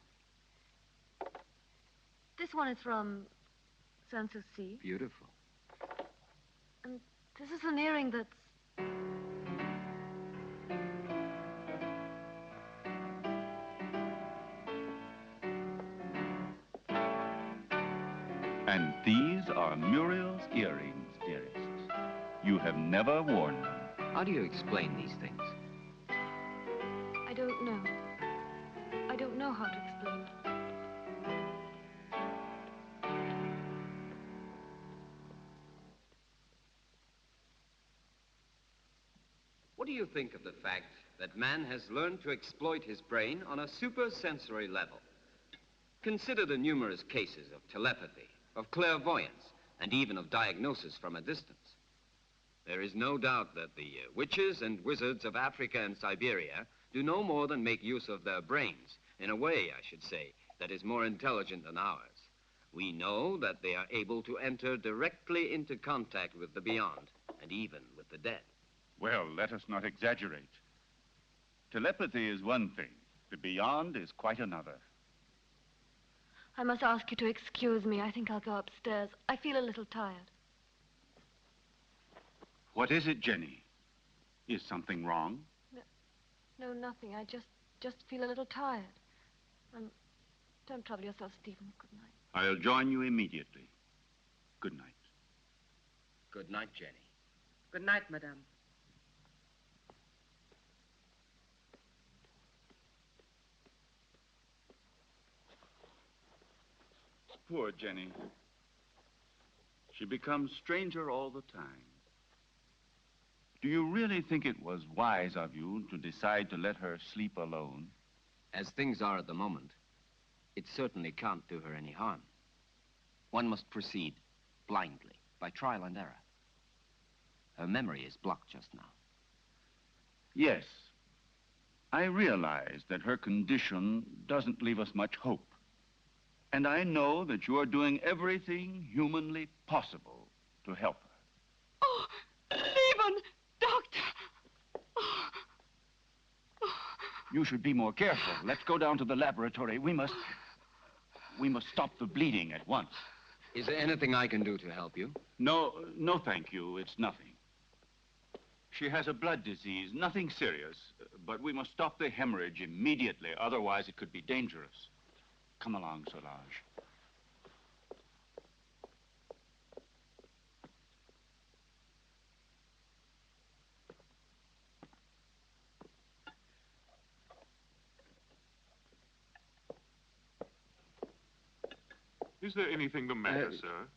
[SPEAKER 6] This one is from Sanssouci.
[SPEAKER 7] Beautiful.
[SPEAKER 6] And this is an earring that's...
[SPEAKER 5] And these are Muriel's earrings, dearest. You have never worn them.
[SPEAKER 7] How do you explain these things?
[SPEAKER 6] I don't know. I don't know how to explain.
[SPEAKER 7] you think of the fact that man has learned to exploit his brain on a supersensory level? Consider the numerous cases of telepathy, of clairvoyance, and even of diagnosis from a distance. There is no doubt that the witches and wizards of Africa and Siberia do no more than make use of their brains, in a way, I should say, that is more intelligent than ours. We know that they are able to enter directly into contact with the beyond, and even with the dead.
[SPEAKER 5] Well, let us not exaggerate. Telepathy is one thing. The beyond is quite another.
[SPEAKER 6] I must ask you to excuse me. I think I'll go upstairs. I feel a little tired.
[SPEAKER 5] What is it, Jenny? Is something wrong?
[SPEAKER 6] No, nothing. I just feel a little tired. Don't trouble yourself, Stephen. Good night.
[SPEAKER 5] I'll join you immediately. Good night.
[SPEAKER 7] Good night, Jenny.
[SPEAKER 1] Good night, madame.
[SPEAKER 5] Poor Jenny. She becomes stranger all the time. Do you really think it was wise of you to decide to let her sleep alone?
[SPEAKER 7] As things are at the moment, it certainly can't do her any harm. One must proceed blindly, by trial and error. Her memory is blocked just now.
[SPEAKER 5] Yes. I realize that her condition doesn't leave us much hope. And I know that you are doing everything humanly possible to help her.
[SPEAKER 3] Oh, Stephen! Doctor!
[SPEAKER 5] You should be more careful. Let's go down to the laboratory. We must stop the bleeding at once.
[SPEAKER 7] Is there anything I can do to help you?
[SPEAKER 5] No, thank you. It's nothing. She has a blood disease, nothing serious. But we must stop the hemorrhage immediately. Otherwise, it could be dangerous. Come along, Solange.
[SPEAKER 8] Is there anything the matter, sir?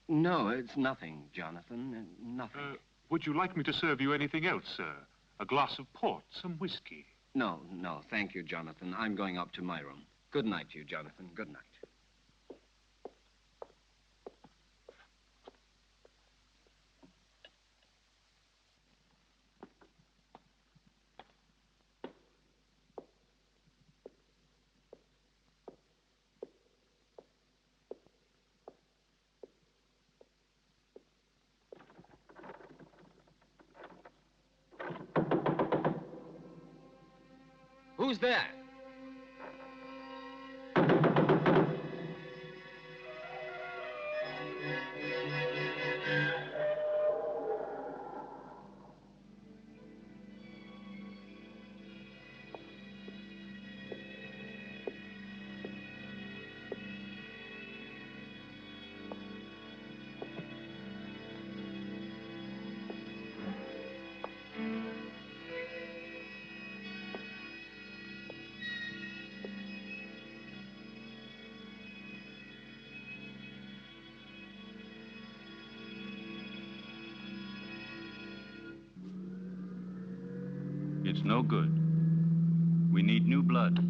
[SPEAKER 7] No, it's nothing, Jonathan. Nothing.
[SPEAKER 8] Would you like me to serve you anything else, sir? A glass of port, some whiskey?
[SPEAKER 7] No, thank you, Jonathan. I'm going up to my room. Good night to you, Jonathan. Good night. Who's there?
[SPEAKER 5] It's no good. We need new blood.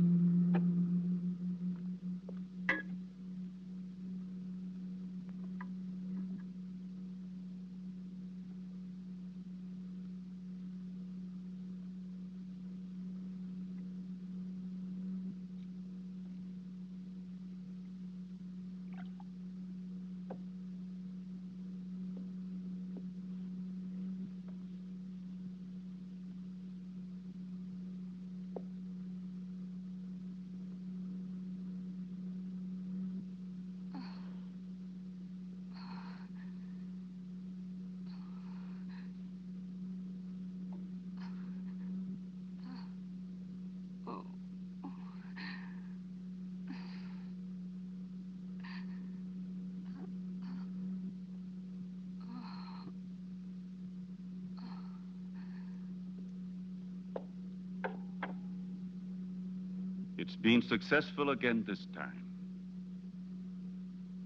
[SPEAKER 5] It's been successful again this time.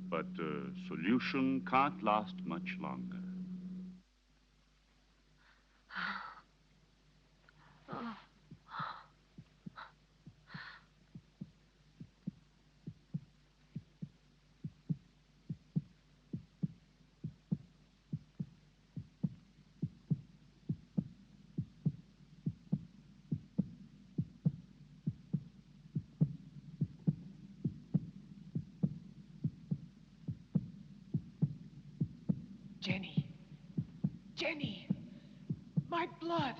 [SPEAKER 5] But the solution can't last much longer.
[SPEAKER 1] Jenny. Jenny! My blood!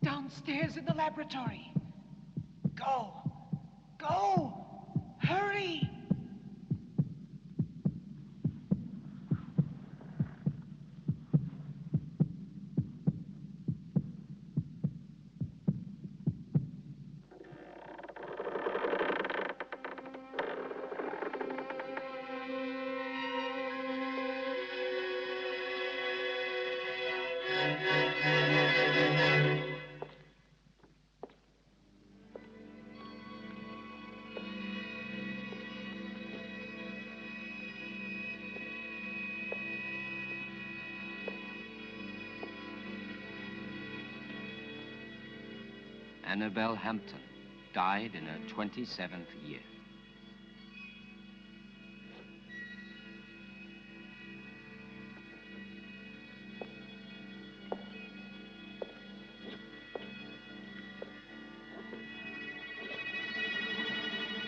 [SPEAKER 1] Downstairs in the laboratory. Go! Go! Hurry!
[SPEAKER 7] Annabelle Hampton died in her 27th year.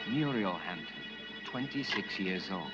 [SPEAKER 7] Muriel Hampton, 26 years old.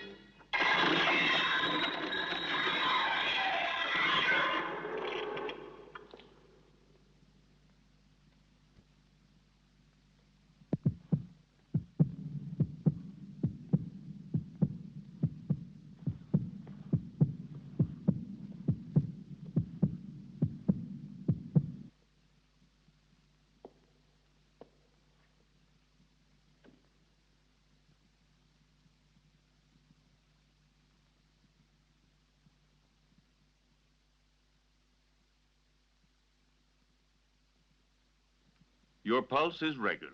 [SPEAKER 5] Your pulse is regular.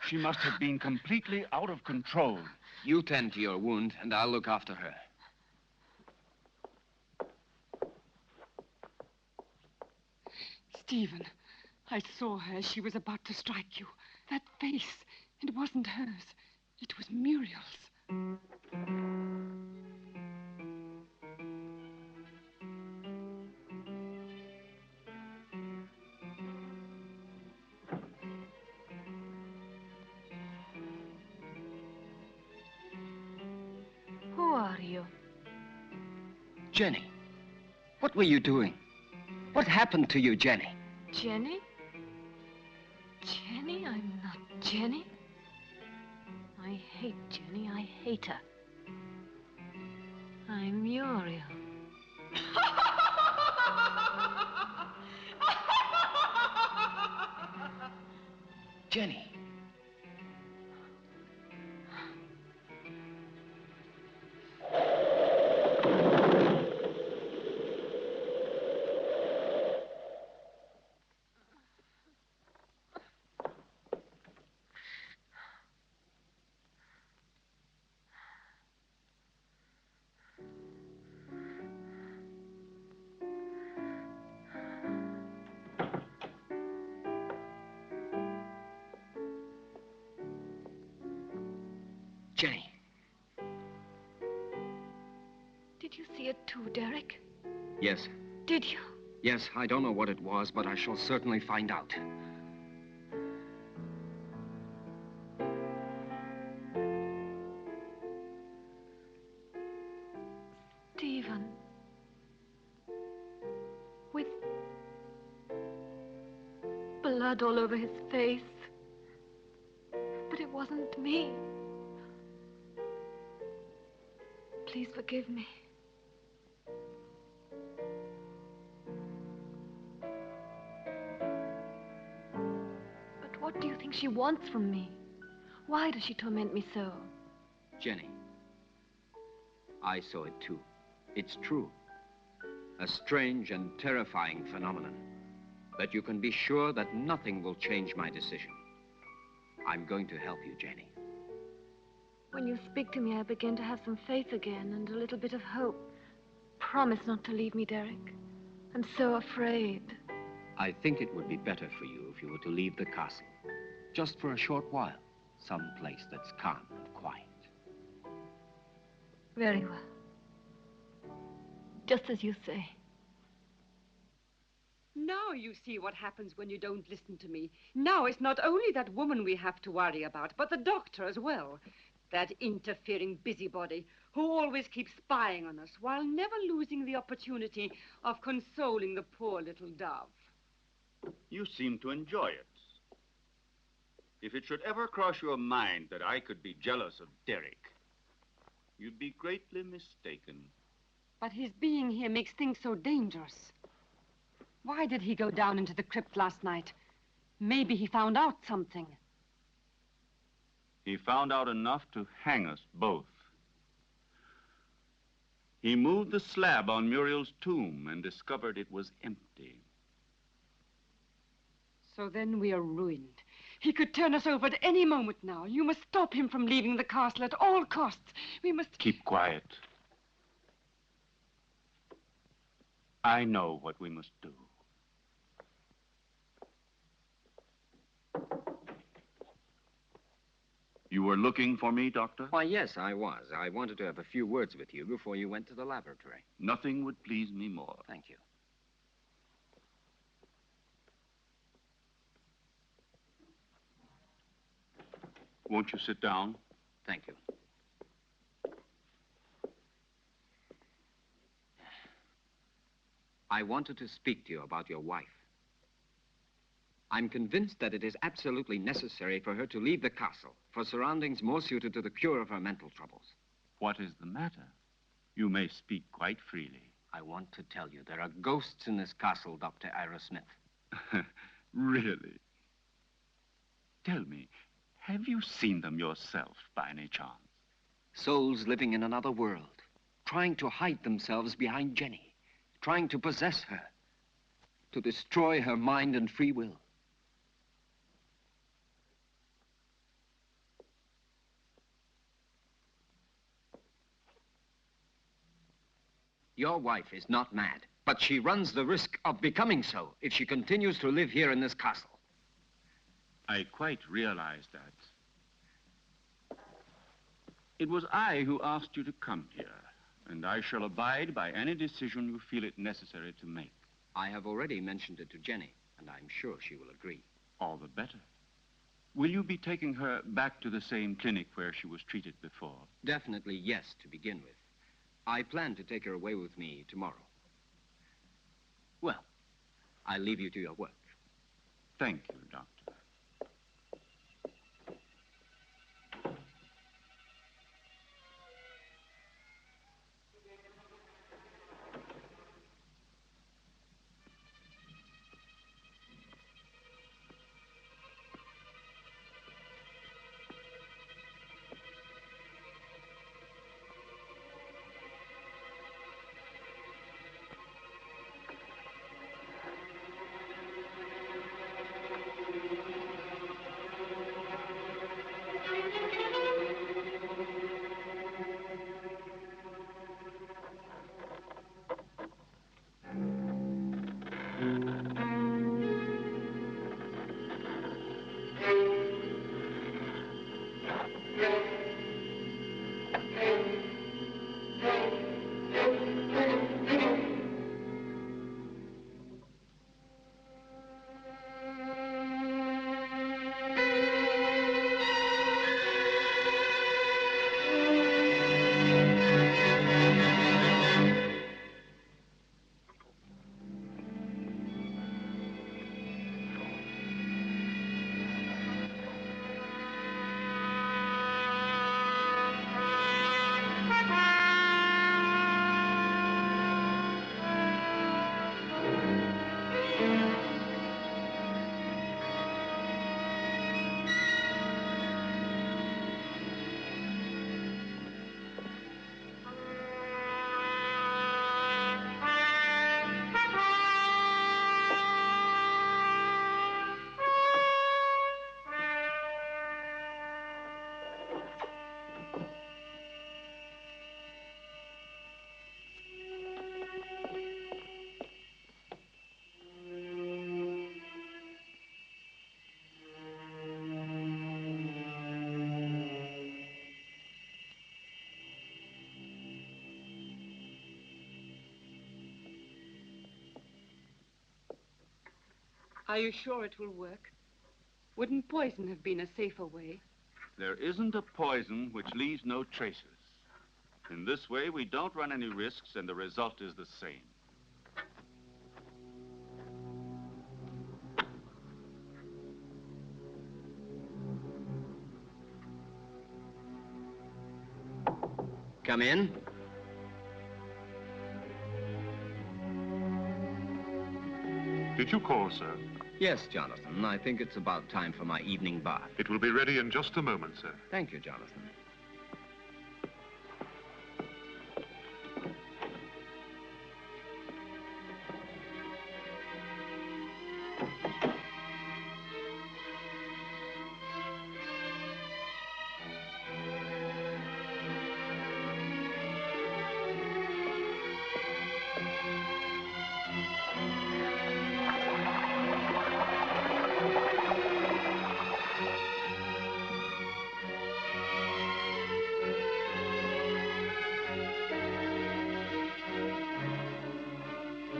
[SPEAKER 2] She must have been completely out of control.
[SPEAKER 7] You tend to your wound, and I'll look after her.
[SPEAKER 3] Stephen, I saw her as she was about to strike you. That face, it wasn't hers. It was Muriel's.
[SPEAKER 6] Who are you?
[SPEAKER 7] Jenny, what were you doing? What happened to you, Jenny?
[SPEAKER 6] Jenny? Jenny? I'm not Jenny. I hate Jenny. I hate her. I'm Muriel.
[SPEAKER 7] Jenny. Jenny.
[SPEAKER 6] Did you see it too, Derek?
[SPEAKER 7] Yes.
[SPEAKER 6] Did you?
[SPEAKER 7] Yes, I don't know what it was, but I shall certainly find out.
[SPEAKER 6] Stephen. With blood all over his face. But it wasn't me. Please forgive me. But what do you think she wants from me? Why does she torment me so?
[SPEAKER 7] Jenny, I saw it too. It's true. A strange and terrifying phenomenon. But you can be sure that nothing will change my decision. I'm going to help you, Jenny.
[SPEAKER 6] When you speak to me, I begin to have some faith again and a little bit of hope. Promise not to leave me, Derek. I'm so afraid.
[SPEAKER 7] I think it would be better for you if you were to leave the castle. Just for a short while. Some place that's calm and quiet.
[SPEAKER 6] Very well. Just as you say.
[SPEAKER 9] Now you see what happens when you don't listen to me. Now it's not only that woman we have to worry about, but the doctor as well. That interfering busybody who always keeps spying on us while never losing the opportunity of consoling the poor little dove.
[SPEAKER 5] You seem to enjoy it. If it should ever cross your mind that I could be jealous of Derek, you'd be greatly mistaken.
[SPEAKER 9] But his being here makes things so dangerous. Why did he go down into the crypt last night? Maybe he found out something.
[SPEAKER 5] He found out enough to hang us both. He moved the slab on Muriel's tomb and discovered it was empty.
[SPEAKER 9] So then we are ruined. He could turn us over at any moment now. You must stop him from leaving the castle at all costs. We must...
[SPEAKER 5] Keep quiet. I know what we must do. You were looking for me, Doctor?
[SPEAKER 7] Why, yes, I was. I wanted to have a few words with you before you went to the laboratory.
[SPEAKER 5] Nothing would please me more.
[SPEAKER 7] Thank you.
[SPEAKER 5] Won't you sit down?
[SPEAKER 7] Thank you. I wanted to speak to you about your wife. I'm convinced that it is absolutely necessary for her to leave the castle for surroundings more suited to the cure of her mental troubles.
[SPEAKER 5] What is the matter? You may speak quite freely.
[SPEAKER 7] I want to tell you there are ghosts in this castle, Dr. Ira Smith.
[SPEAKER 5] Really? Tell me, have you seen them yourself by any chance?
[SPEAKER 7] Souls living in another world, trying to hide themselves behind Jenny, trying to possess her, to destroy her mind and free will. Your wife is not mad, but she runs the risk of becoming so if she continues to live here in this castle.
[SPEAKER 5] I quite realize that. It was I who asked you to come here, and I shall abide by any decision you feel it necessary to make.
[SPEAKER 7] I have already mentioned it to Jenny, and I'm sure she will agree.
[SPEAKER 5] All the better. Will you be taking her back to the same clinic where she was treated before?
[SPEAKER 7] Definitely yes, to begin with. I plan to take her away with me tomorrow. Well, I'll leave you to your work.
[SPEAKER 5] Thank you, Doctor.
[SPEAKER 9] Are you sure it will work? Wouldn't poison have been a safer way?
[SPEAKER 5] There isn't a poison which leaves no traces. In this way, we don't run any risks, and the result is the same.
[SPEAKER 7] Come in.
[SPEAKER 8] Did you call, sir?
[SPEAKER 7] Yes, Jonathan. I think it's about time for my evening bath.
[SPEAKER 8] It will be ready in just a moment, sir.
[SPEAKER 7] Thank you, Jonathan.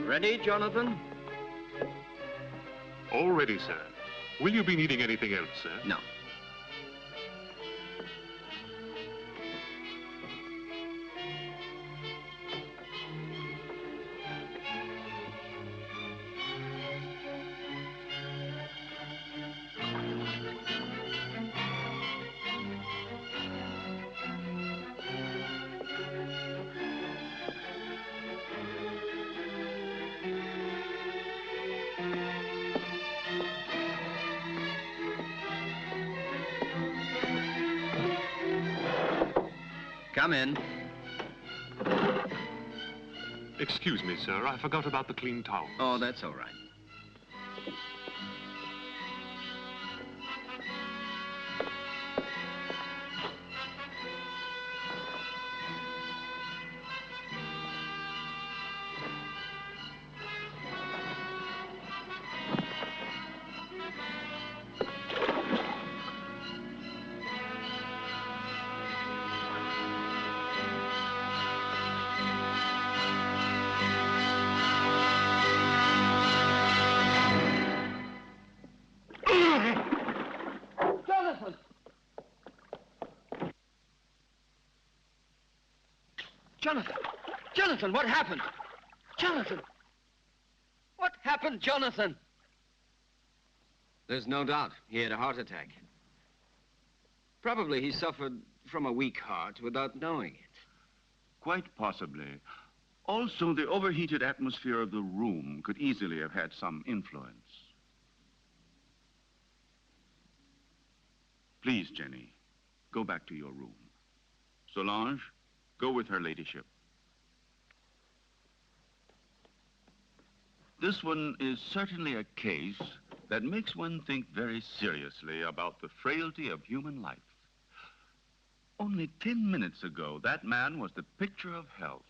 [SPEAKER 7] Ready, Jonathan?
[SPEAKER 8] All ready, sir. Will you be needing anything else, sir?
[SPEAKER 7] No. Come in.
[SPEAKER 8] Excuse me, sir. I forgot about the clean towels.
[SPEAKER 7] Oh, that's all right. Jonathan! Jonathan, what happened? Jonathan! What happened, Jonathan? There's no doubt he had a heart attack. Probably he suffered from a weak heart without knowing it.
[SPEAKER 5] Quite possibly. Also, the overheated atmosphere of the room could easily have had some influence. Please, Jenny, go back to your room. Solange, go with her ladyship. This one is certainly a case that makes one think very seriously about the frailty of human life. Only 10 minutes ago, that man was the picture of health,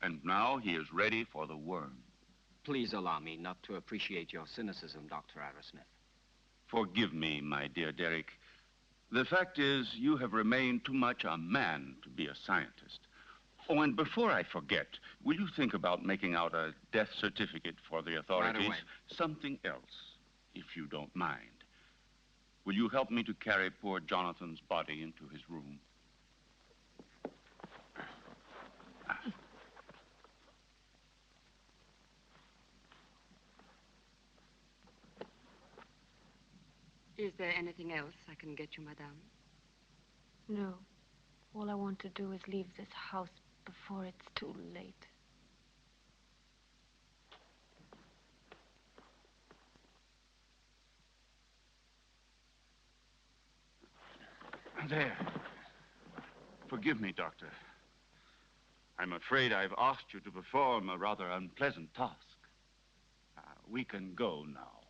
[SPEAKER 5] and now he is ready for the worm.
[SPEAKER 7] Please allow me not to appreciate your cynicism, Dr. Arrowsmith.
[SPEAKER 5] Forgive me, my dear Derek. The fact is, you have remained too much a man to be a scientist. Oh, and before I forget, will you think about making out a death certificate for the authorities?
[SPEAKER 7] Right away.
[SPEAKER 5] Something else, if you don't mind. Will you help me to carry poor Jonathan's body into his room?
[SPEAKER 3] Is there anything else I can get you, madame?
[SPEAKER 6] No. All I want to do is leave this house before it's too late.
[SPEAKER 5] There. Forgive me, Doctor. I'm afraid I've asked you to perform a rather unpleasant task. We can go now.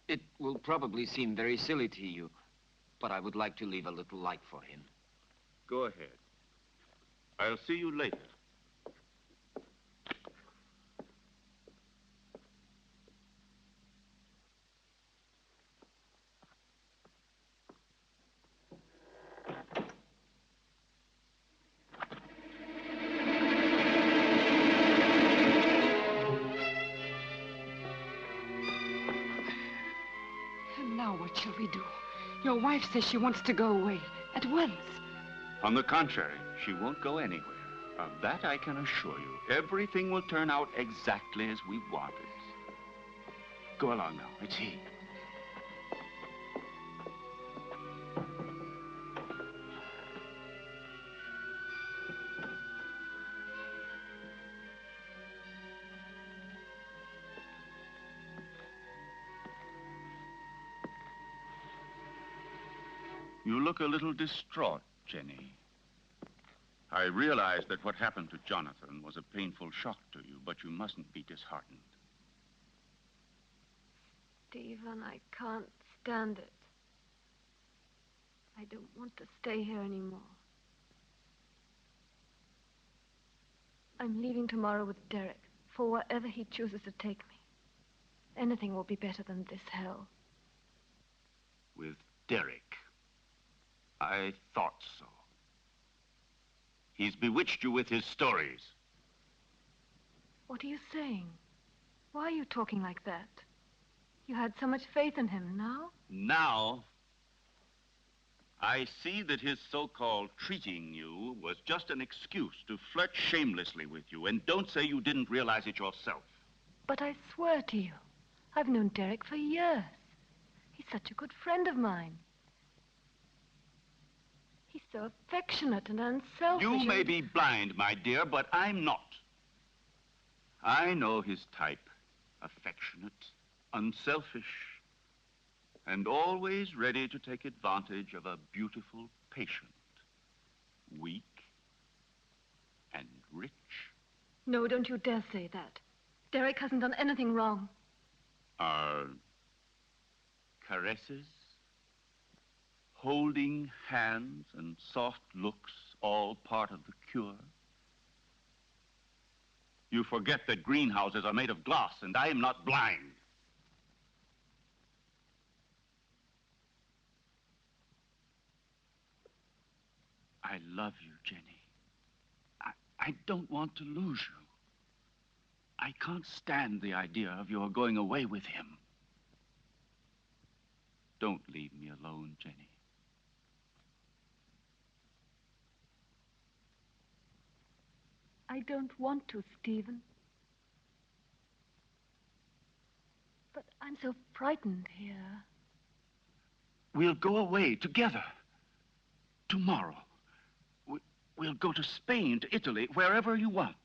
[SPEAKER 7] It will probably seem very silly to you, but I would like to leave a little light for him.
[SPEAKER 5] Go ahead. I'll see you later.
[SPEAKER 3] we do? Your wife says she wants to go away at once.
[SPEAKER 5] On the contrary, she won't go anywhere. Of that I can assure you. Everything will turn out exactly as we want it. Go along now. It's he. You look a little distraught, Jenny. I realize that what happened to Jonathan was a painful shock to you, but you mustn't be disheartened.
[SPEAKER 6] Stephen, I can't stand it. I don't want to stay here anymore. I'm leaving tomorrow with Derek for wherever he chooses to take me. Anything will be better than this hell.
[SPEAKER 5] With Derek? I thought so. He's bewitched you with his stories.
[SPEAKER 6] What are you saying? Why are you talking like that? You had so much faith in him. Now?
[SPEAKER 5] Now, I see that his so-called treating you was just an excuse to flirt shamelessly with you, and don't say you didn't realize it yourself.
[SPEAKER 6] But I swear to you, I've known Derek for years. He's such a good friend of mine. He's so affectionate and unselfish.
[SPEAKER 5] You may be blind, my dear, but I'm not. I know his type. Affectionate, unselfish, and always ready to take advantage of a beautiful patient. Weak and rich.
[SPEAKER 6] No, don't you dare say that. Derek hasn't done anything wrong.
[SPEAKER 5] Are caresses, holding hands, and soft looks all part of the cure? You forget that greenhouses are made of glass, and I am not blind. I love you, Jenny. I don't want to lose you. I can't stand the idea of your going away with him. Don't leave me alone, Jenny.
[SPEAKER 6] I don't want to, Stephen. But I'm so frightened here.
[SPEAKER 5] We'll go away together. Tomorrow. We'll go to Spain, to Italy, wherever you want.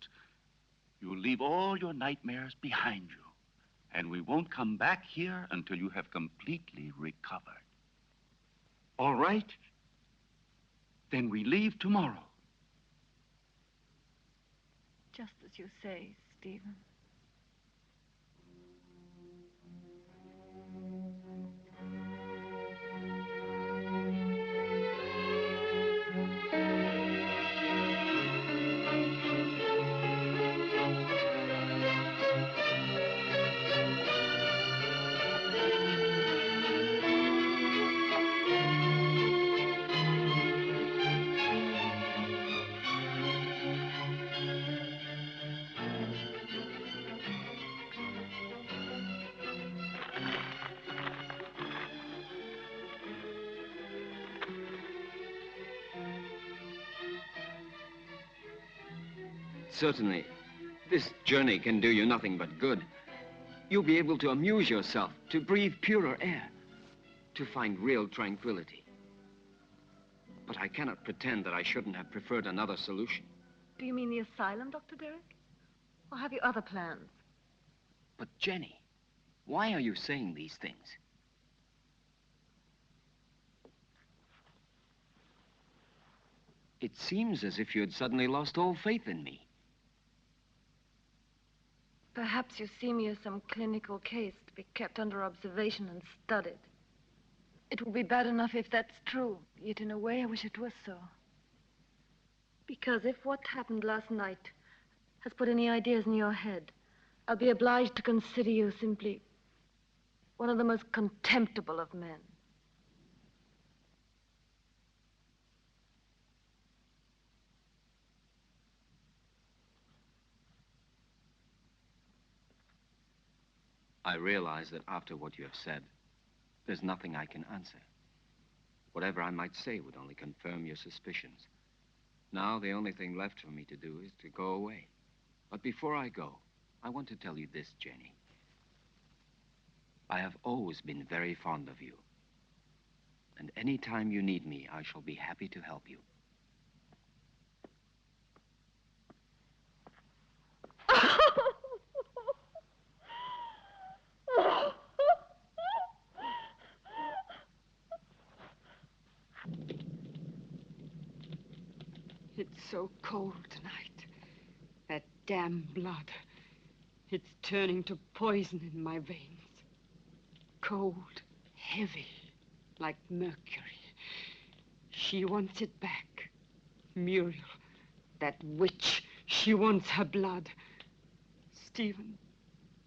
[SPEAKER 5] You'll leave all your nightmares behind you. And we won't come back here until you have completely recovered. All right? Then we leave tomorrow.
[SPEAKER 6] Just as you say, Stephen.
[SPEAKER 7] Certainly, this journey can do you nothing but good. You'll be able to amuse yourself, to breathe purer air, to find real tranquility. But I cannot pretend that I shouldn't have preferred another solution.
[SPEAKER 6] Do you mean the asylum, Dr. Derek? Or have you other plans?
[SPEAKER 7] But Jenny, why are you saying these things? It seems as if you had suddenly lost all faith in me.
[SPEAKER 6] Perhaps you see me as some clinical case to be kept under observation and studied. It will be bad enough if that's true, yet in a way I wish it was so. Because if what happened last night has put any ideas in your head, I'll be obliged to consider you simply one of the most contemptible of men.
[SPEAKER 7] I realize that after what you have said, There's nothing I can answer. Whatever I might say would only confirm your suspicions. Now, the only thing left for me to do is to go away. But before I go, I want to tell you this, Jenny. I have always been very fond of you. And any time you need me, I shall be happy to help you.
[SPEAKER 3] It's so cold tonight. That damn blood. It's turning to poison in my veins. Cold, heavy, like mercury. She wants it back. Muriel, that witch, she wants her blood. Stephen,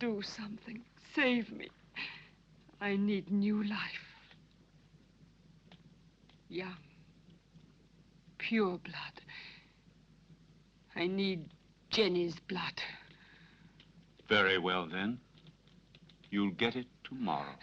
[SPEAKER 3] do something. Save me. I need new life. Young, pure blood. I need Jenny's blood.
[SPEAKER 8] Very well, then. You'll get it tomorrow.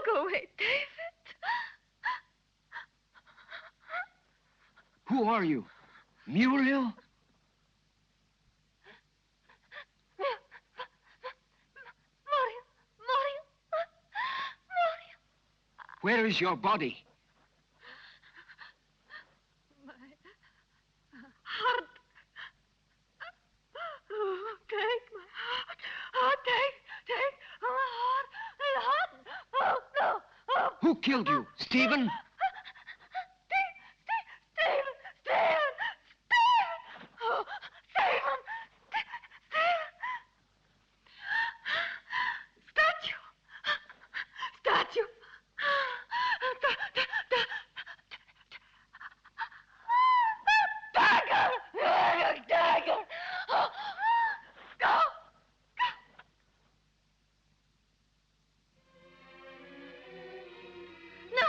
[SPEAKER 6] Go away, David.
[SPEAKER 7] Who are you? Muriel?
[SPEAKER 6] Muriel.
[SPEAKER 7] Where is your body?
[SPEAKER 6] My heart. Oh, take my heart. Oh, take my heart. My heart. Oh, no. Oh.
[SPEAKER 7] Who killed you? Stephen?
[SPEAKER 6] Stephen! Oh, Stephen! Statue! Dagger! Oh. Go! No!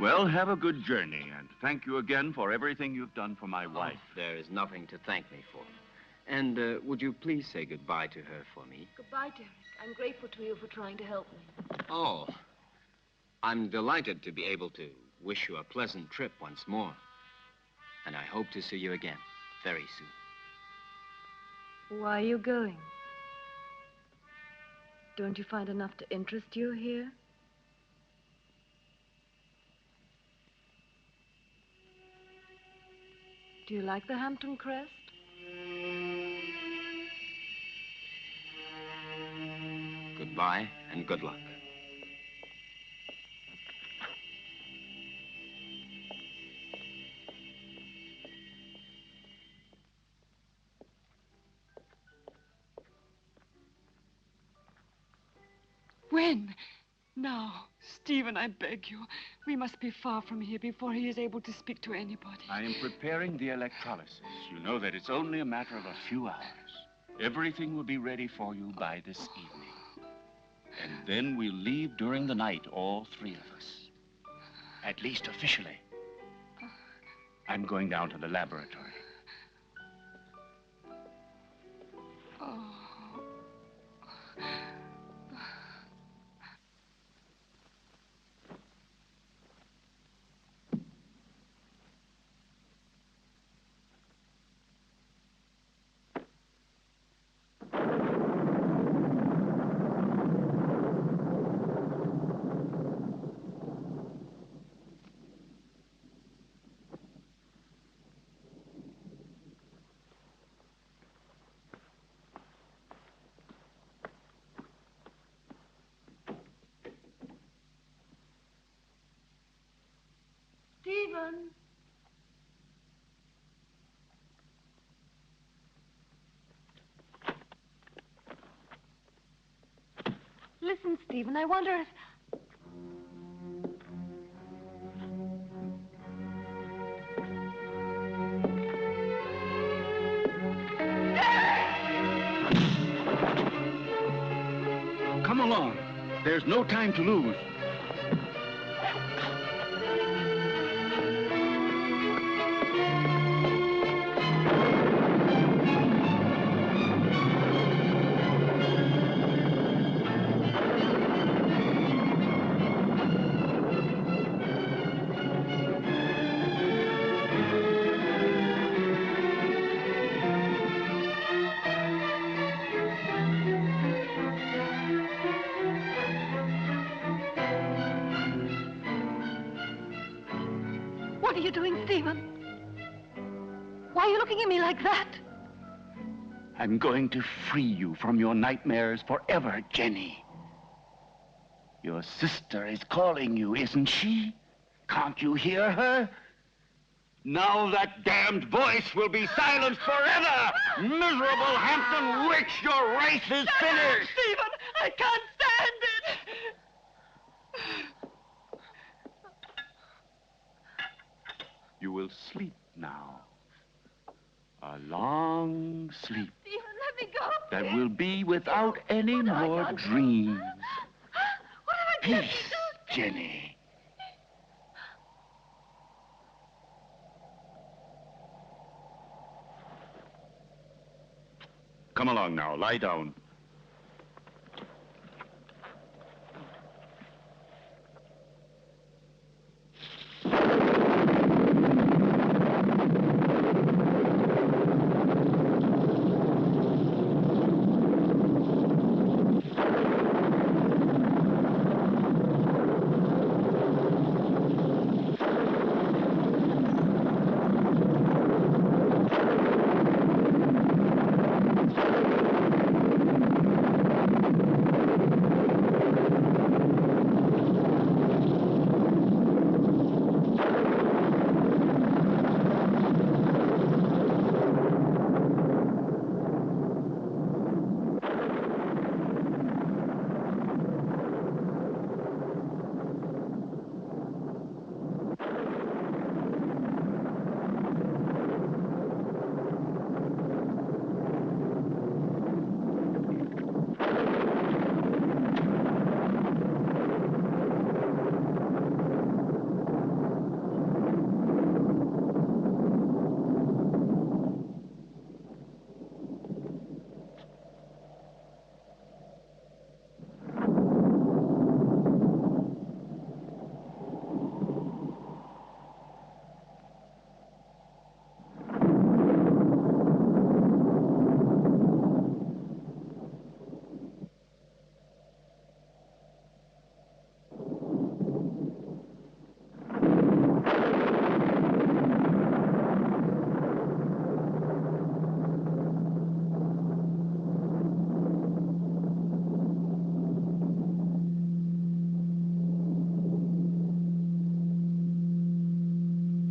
[SPEAKER 5] Well, have a good journey, and thank you again for everything you've done for my wife.
[SPEAKER 7] There is nothing to thank me for. And would you please say goodbye to her for me?
[SPEAKER 6] Goodbye, Derek. I'm grateful to you for trying to help me.
[SPEAKER 7] Oh, I'm delighted to be able to wish you a pleasant trip once more. And I hope to see you again very soon.
[SPEAKER 6] Why are you going? Don't you find enough to interest you here? Do you like the Hampton crest?
[SPEAKER 7] Goodbye and good luck.
[SPEAKER 9] When? Now, Stephen, I beg you. We must be far from here before he is able to speak to anybody.
[SPEAKER 5] I am preparing the electrolysis. You know that it's only a matter of a few hours. Everything will be ready for you by this evening. And then we'll leave during the night, all three of us. At least officially. I'm going down to the laboratory.
[SPEAKER 9] Oh.
[SPEAKER 6] Stephen! Listen, Stephen, I wonder if...
[SPEAKER 5] Come along. There's no time to lose.
[SPEAKER 6] What are you doing, Stephen? Why are you looking at me like that?
[SPEAKER 5] I'm going to free you from your nightmares forever, Jenny. Your sister is calling you, isn't she? Can't you hear her? Now that damned voice will be silenced forever! Miserable Hampton witch, your race is finished!
[SPEAKER 9] Stephen, I can't stand it!
[SPEAKER 5] You will sleep now. A long sleep
[SPEAKER 6] Stephen, let me go.
[SPEAKER 5] that will be without any more dreams.
[SPEAKER 6] What have I done?
[SPEAKER 5] Peace, Jenny. Come along now, lie down.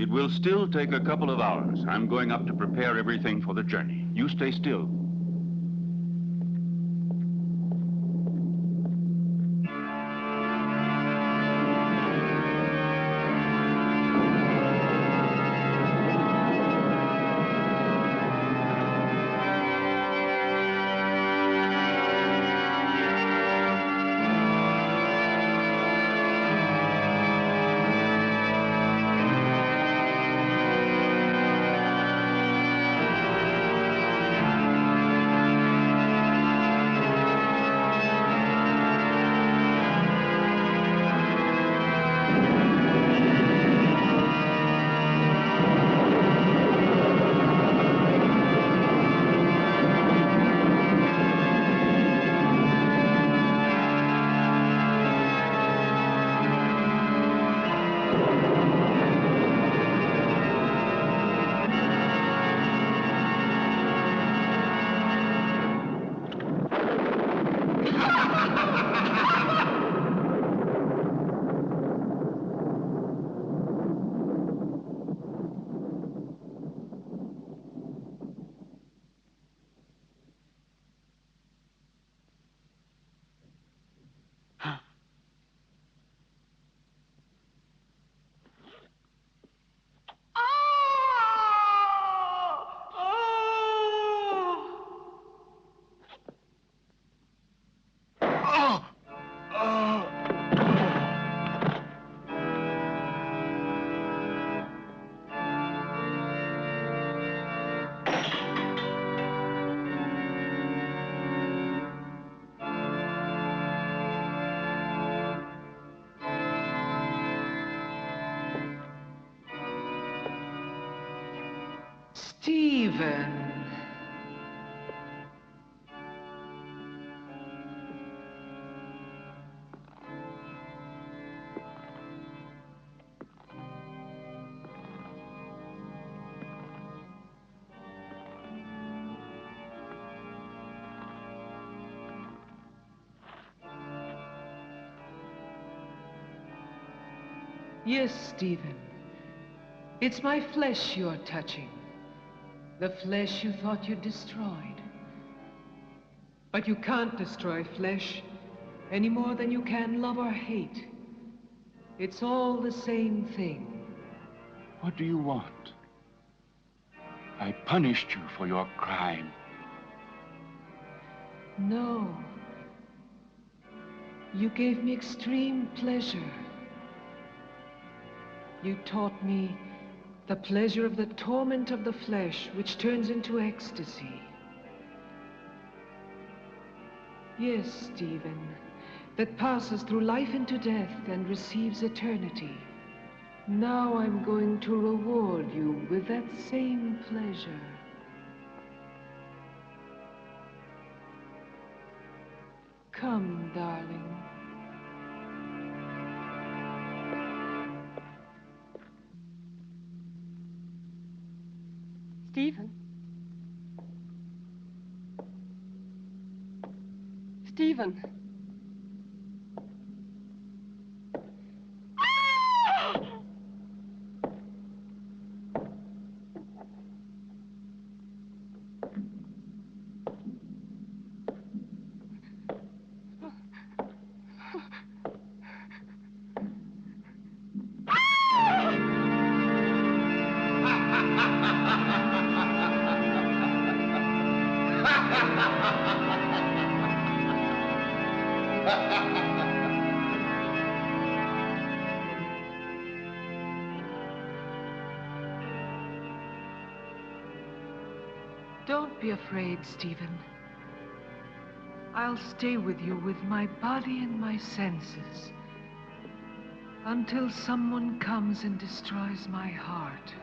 [SPEAKER 5] It will still take a couple of hours. I'm going up to prepare everything for the journey. You stay still.
[SPEAKER 1] Stephen. Yes, Stephen. It's my flesh you're touching. The flesh you thought you'd destroyed. But you can't destroy flesh any more than you can love or hate. It's all the same thing.
[SPEAKER 5] What do you want? I punished you for your crime.
[SPEAKER 1] No. You gave me extreme pleasure. You taught me the pleasure of the torment of the flesh, which turns into ecstasy. Yes, Stephen, that passes through life into death and receives eternity. Now I'm going to reward you with that same pleasure. Come, darling.
[SPEAKER 9] Stephen? Stephen?
[SPEAKER 1] Don't be afraid, Stephen. I'll stay with you with my body and my senses until someone comes and destroys my heart.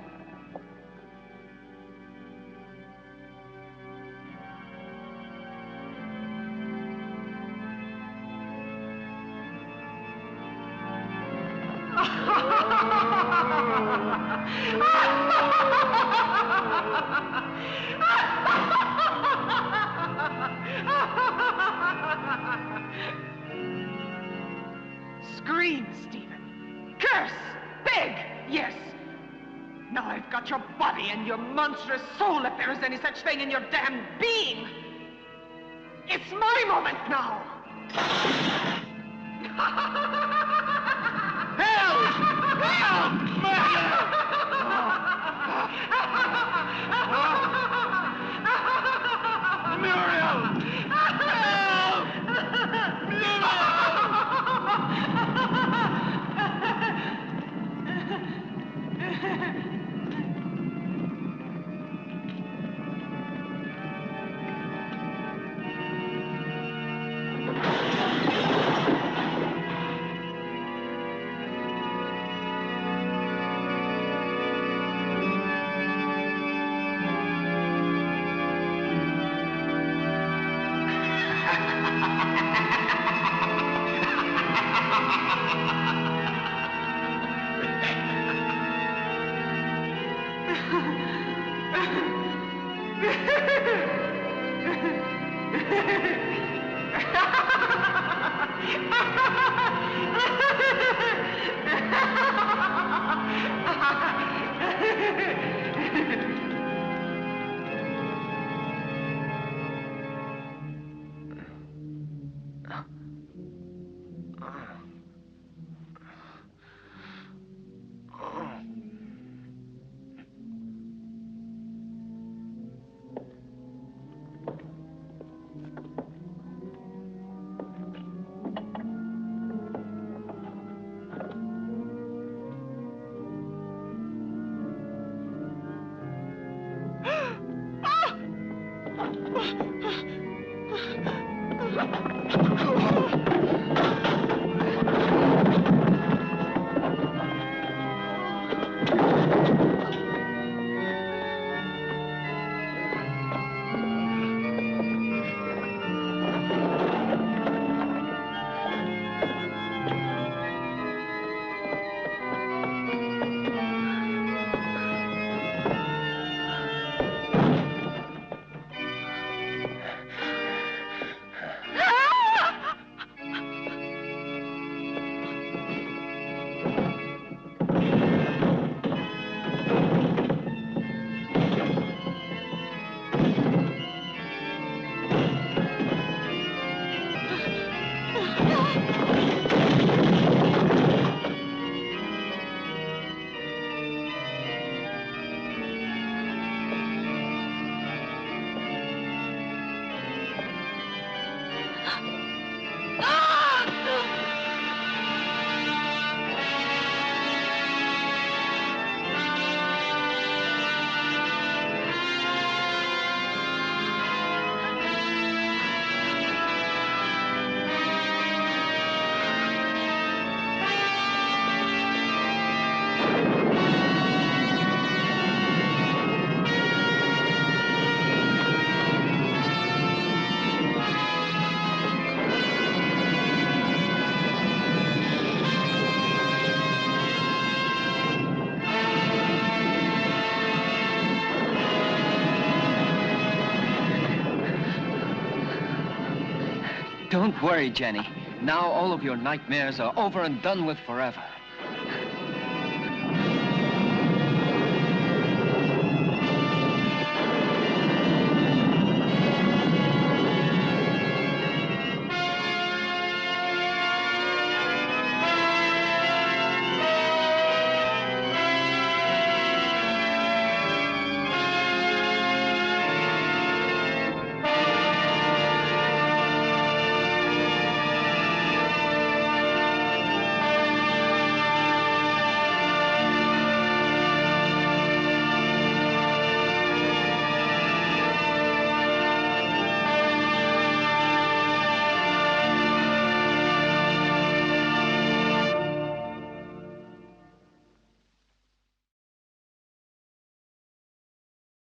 [SPEAKER 1] Scream, Stephen. Curse. Beg. Yes. Now I've got your body and your monstrous soul, if there is any such thing in your damned being. It's my moment now.
[SPEAKER 2] Help! Help! Murder! Muriel! Help!
[SPEAKER 7] Don't worry, Jenny. Now all of your nightmares are over and done with forever.